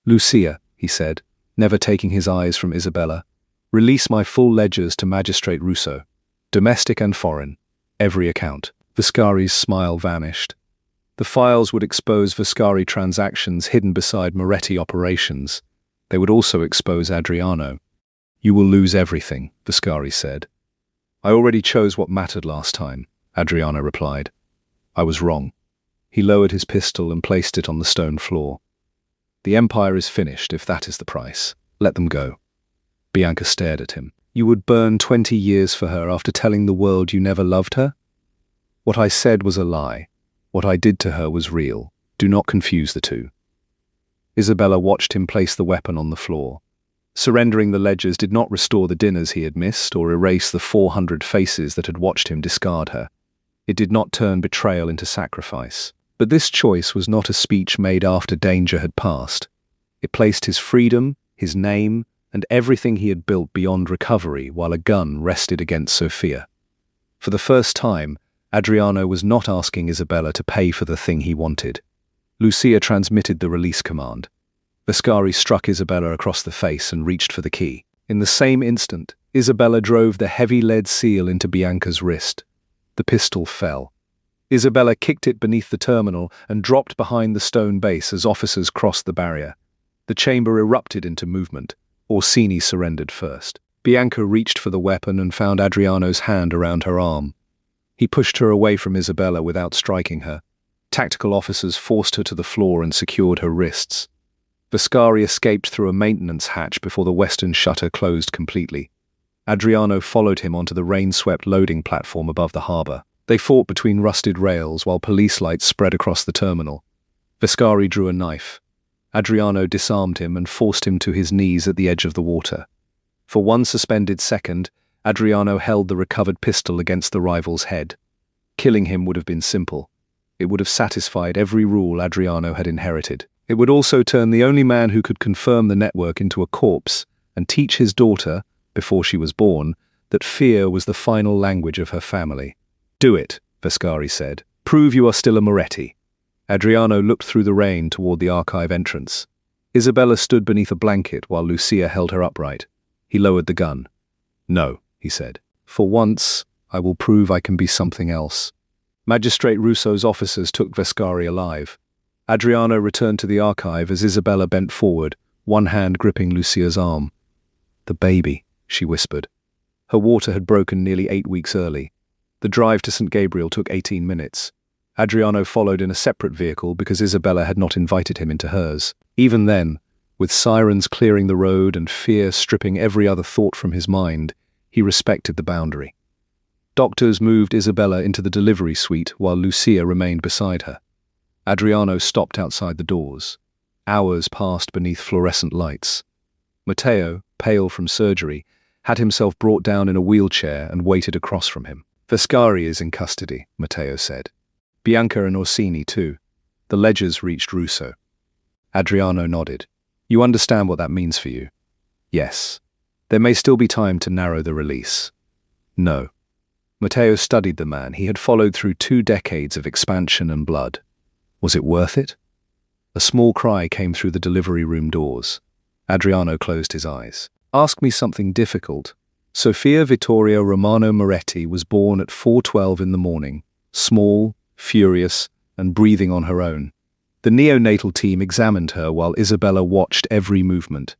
Lucia, he said, never taking his eyes from Isabella, release my full ledgers to Magistrate Russo. Domestic and foreign. Every account. Vascari's smile vanished. The files would expose Vascari transactions hidden beside Moretti operations. They would also expose Adriano. You will lose everything, Vascari said. I already chose what mattered last time, Adriano replied. I was wrong. He lowered his pistol and placed it on the stone floor. The empire is finished if that is the price. Let them go. Bianca stared at him. You would burn 20 years for her after telling the world you never loved her? What I said was a lie. What I did to her was real. Do not confuse the two. Isabella watched him place the weapon on the floor. Surrendering the ledgers did not restore the dinners he had missed or erase the 400 faces that had watched him discard her. It did not turn betrayal into sacrifice. But this choice was not a speech made after danger had passed. It placed his freedom, his name, and everything he had built beyond recovery while a gun rested against Sofia. For the first time, Adriano was not asking Isabella to pay for the thing he wanted. Lucia transmitted the release command. Vascari struck Isabella across the face and reached for the key. In the same instant, Isabella drove the heavy lead seal into Bianca's wrist. The pistol fell. Isabella kicked it beneath the terminal and dropped behind the stone base as officers crossed the barrier. The chamber erupted into movement. Orsini surrendered first. Bianca reached for the weapon and found Adriano's hand around her arm. He pushed her away from Isabella without striking her. Tactical officers forced her to the floor and secured her wrists. Vascari escaped through a maintenance hatch before the western shutter closed completely. Adriano followed him onto the rain-swept loading platform above the harbor. They fought between rusted rails while police lights spread across the terminal. Vascari drew a knife. Adriano disarmed him and forced him to his knees at the edge of the water. For one suspended second, Adriano held the recovered pistol against the rival's head. Killing him would have been simple. It would have satisfied every rule Adriano had inherited. It would also turn the only man who could confirm the network into a corpse and teach his daughter, before she was born, that fear was the final language of her family. "Do it," Vascari said. "Prove you are still a Moretti." Adriano looked through the rain toward the archive entrance. Isabella stood beneath a blanket while Lucia held her upright. He lowered the gun. "No," he said. "For once, I will prove I can be something else." Magistrate Russo's officers took Vascari alive. Adriano returned to the archive as Isabella bent forward, one hand gripping Lucia's arm. "The baby," she whispered. Her water had broken nearly 8 weeks early. The drive to St. Gabriel took 18 minutes. Adriano followed in a separate vehicle because Isabella had not invited him into hers. Even then, with sirens clearing the road and fear stripping every other thought from his mind, he respected the boundary. Doctors moved Isabella into the delivery suite while Lucia remained beside her. Adriano stopped outside the doors. Hours passed beneath fluorescent lights. Matteo, pale from surgery, had himself brought down in a wheelchair and waited across from him. "Vascari is in custody," Matteo said. "Bianca and Orsini too." The ledgers reached Russo. Adriano nodded. "You understand what that means for you?" "Yes. There may still be time to narrow the release." "No." Matteo studied the man. He had followed through 2 decades of expansion and blood. Was it worth it? A small cry came through the delivery room doors. Adriano closed his eyes. "Ask me something difficult." Sofia Vittoria Romano Moretti was born at 4:12 in the morning, small, furious, and breathing on her own. The neonatal team examined her while Isabella watched every movement.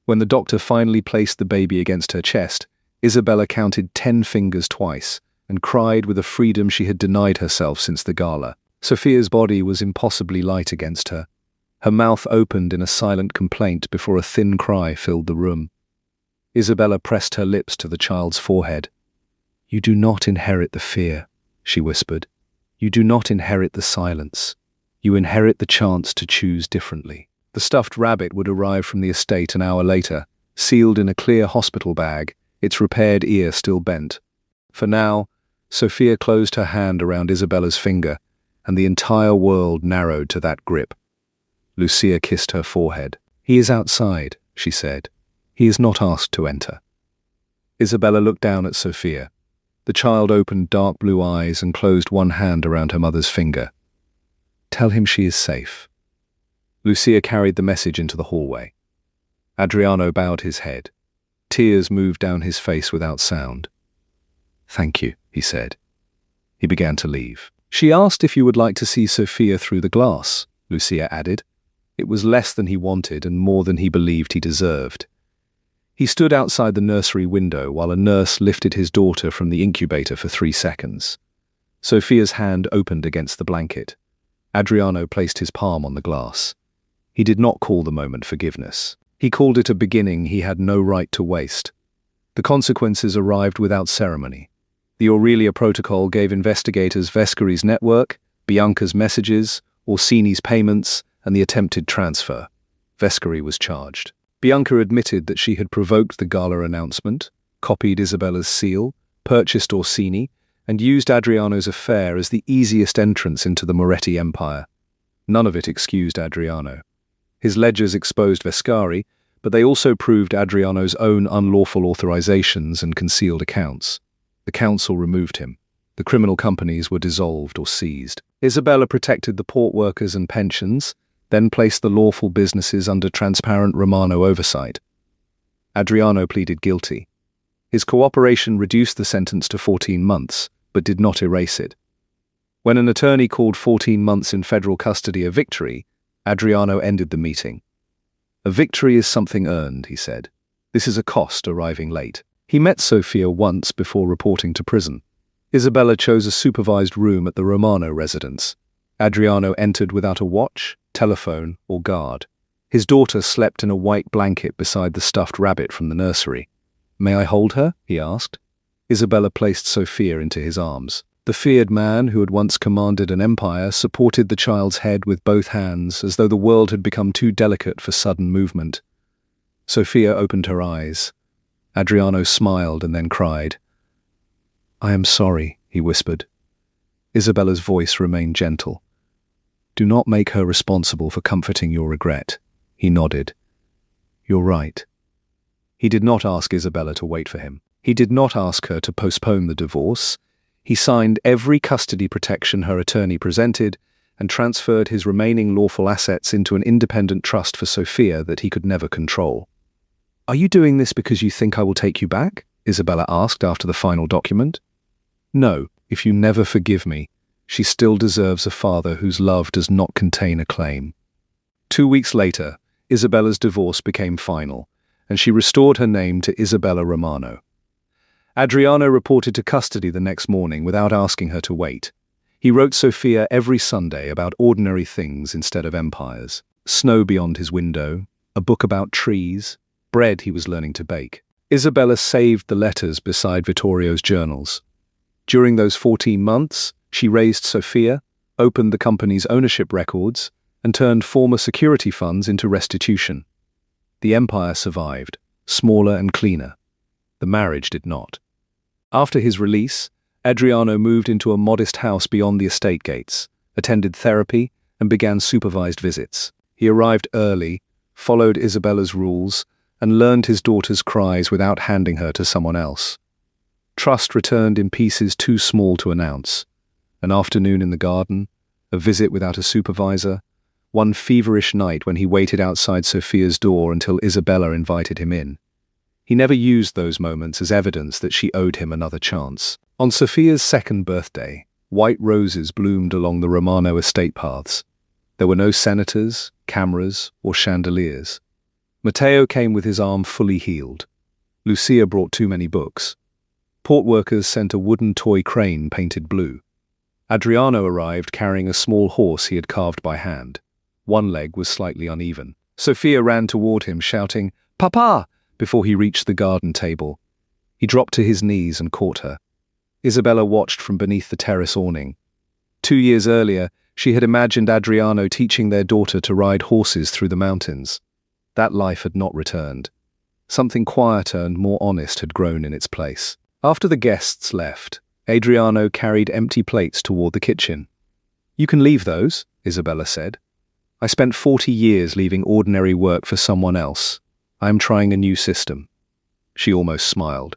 When the doctor finally placed the baby against her chest, Isabella counted 10 fingers twice and cried with a freedom she had denied herself since the gala. Sofia's body was impossibly light against her. Her mouth opened in a silent complaint before a thin cry filled the room. Isabella pressed her lips to the child's forehead. "You do not inherit the fear," she whispered. "You do not inherit the silence. You inherit the chance to choose differently." The stuffed rabbit would arrive from the estate an hour later, sealed in a clear hospital bag, its repaired ear still bent. For now, Sofia closed her hand around Isabella's finger, and the entire world narrowed to that grip. Lucia kissed her forehead. "He is outside," she said. "He is not asked to enter." Isabella looked down at Sofia. The child opened dark blue eyes and closed one hand around her mother's finger. "Tell him she is safe." Lucia carried the message into the hallway. Adriano bowed his head. Tears moved down his face without sound. "Thank you," he said. He began to leave. "She asked if you would like to see Sofia through the glass," Lucia added. It was less than he wanted and more than he believed he deserved. He stood outside the nursery window while a nurse lifted his daughter from the incubator for 3 seconds. Sofia's hand opened against the blanket. Adriano placed his palm on the glass. He did not call the moment forgiveness. He called it a beginning he had no right to waste. The consequences arrived without ceremony. The Aurelia Protocol gave investigators Vescari's network, Bianca's messages, Orsini's payments, and the attempted transfer. Vescari was charged. Bianca admitted that she had provoked the gala announcement, copied Isabella's seal, purchased Orsini, and used Adriano's affair as the easiest entrance into the Moretti empire. None of it excused Adriano. His ledgers exposed Vescari, but they also proved Adriano's own unlawful authorizations and concealed accounts. The council removed him. The criminal companies were dissolved or seized. Isabella protected the port workers and pensions, then placed the lawful businesses under transparent Romano oversight. Adriano pleaded guilty. His cooperation reduced the sentence to 14 months, but did not erase it. When an attorney called 14 months in federal custody a victory, Adriano ended the meeting. "A victory is something earned," he said. "This is a cost arriving late." He met Sofia once before reporting to prison. Isabella chose a supervised room at the Romano residence. Adriano entered without a watch, telephone, or guard. His daughter slept in a white blanket beside the stuffed rabbit from the nursery. "May I hold her?" he asked. Isabella placed Sofia into his arms. The feared man, who had once commanded an empire, supported the child's head with both hands, as though the world had become too delicate for sudden movement. Sofia opened her eyes. Adriano smiled and then cried. "I am sorry," he whispered. Isabella's voice remained gentle. "Do not make her responsible for comforting your regret." He nodded. "You're right." He did not ask Isabella to wait for him. He did not ask her to postpone the divorce. He signed every custody protection her attorney presented and transferred his remaining lawful assets into an independent trust for Sofia that he could never control. "Are you doing this because you think I will take you back?" Isabella asked after the final document. "No, if you never forgive me, she still deserves a father whose love does not contain a claim." 2 weeks later, Isabella's divorce became final, and she restored her name to Isabella Romano. Adriano reported to custody the next morning without asking her to wait. He wrote Sofia every Sunday about ordinary things instead of empires. Snow beyond his window, a book about trees, bread he was learning to bake. Isabella saved the letters beside Vittorio's journals. During those 14 months, she raised Sofia, opened the company's ownership records, and turned former security funds into restitution. The empire survived, smaller and cleaner. The marriage did not. After his release, Adriano moved into a modest house beyond the estate gates, attended therapy, and began supervised visits. He arrived early, followed Isabella's rules, and learned his daughter's cries without handing her to someone else. Trust returned in pieces too small to announce. An afternoon in the garden, a visit without a supervisor, one feverish night when he waited outside Sofia's door until Isabella invited him in. He never used those moments as evidence that she owed him another chance. On Sofia's second birthday, white roses bloomed along the Romano estate paths. There were no senators, cameras, or chandeliers. Matteo came with his arm fully healed. Lucia brought too many books. Port workers sent a wooden toy crane painted blue. Adriano arrived carrying a small horse he had carved by hand. One leg was slightly uneven. Sofia ran toward him, shouting, "Papa!" before he reached the garden table. He dropped to his knees and caught her. Isabella watched from beneath the terrace awning. 2 years earlier, she had imagined Adriano teaching their daughter to ride horses through the mountains. That life had not returned. Something quieter and more honest had grown in its place. After the guests left, Adriano carried empty plates toward the kitchen. "You can leave those," Isabella said. "I spent 40 years leaving ordinary work for someone else. I am trying a new system." She almost smiled.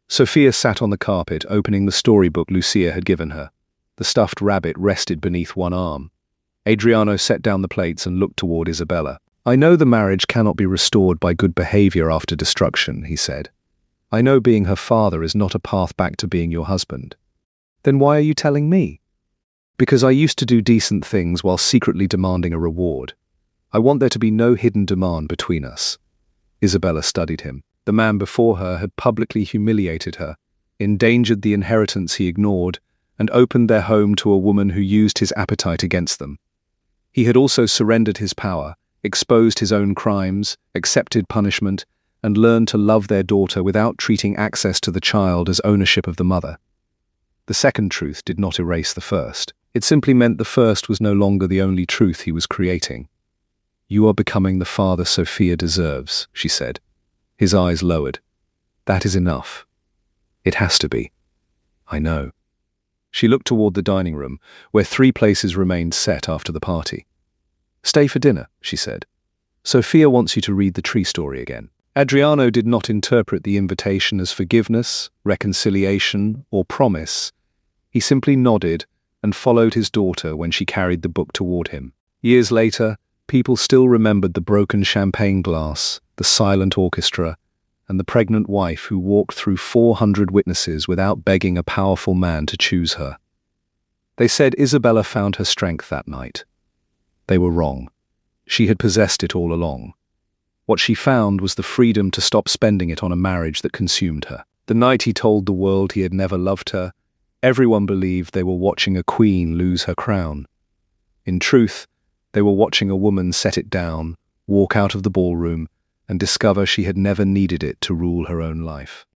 Sofia sat on the carpet, opening the storybook Lucia had given her. The stuffed rabbit rested beneath one arm. Adriano set down the plates and looked toward Isabella. "I know the marriage cannot be restored by good behavior after destruction," he said. "I know being her father is not a path back to being your husband." "Then why are you telling me?" "Because I used to do decent things while secretly demanding a reward. I want there to be no hidden demand between us." Isabella studied him. The man before her had publicly humiliated her, endangered the inheritance he ignored, and opened their home to a woman who used his appetite against them. He had also surrendered his power, exposed his own crimes, accepted punishment, and learned to love their daughter without treating access to the child as ownership of the mother. The second truth did not erase the first. It simply meant the first was no longer the only truth he was creating. "You are becoming the father Sophia deserves," she said. His eyes lowered. "That is enough. It has to be. I know." She looked toward the dining room, where 3 places remained set after the party. "Stay for dinner," she said. "Sophia wants you to read the tree story again." Adriano did not interpret the invitation as forgiveness, reconciliation, or promise. He simply nodded and followed his daughter when she carried the book toward him. Years later, people still remembered the broken champagne glass, the silent orchestra, and the pregnant wife who walked through 400 witnesses without begging a powerful man to choose her. They said Isabella found her strength that night. They were wrong. She had possessed it all along. What she found was the freedom to stop spending it on a marriage that consumed her. The night he told the world he had never loved her, everyone believed they were watching a queen lose her crown. In truth, they were watching a woman set it down, walk out of the ballroom, and discover she had never needed it to rule her own life.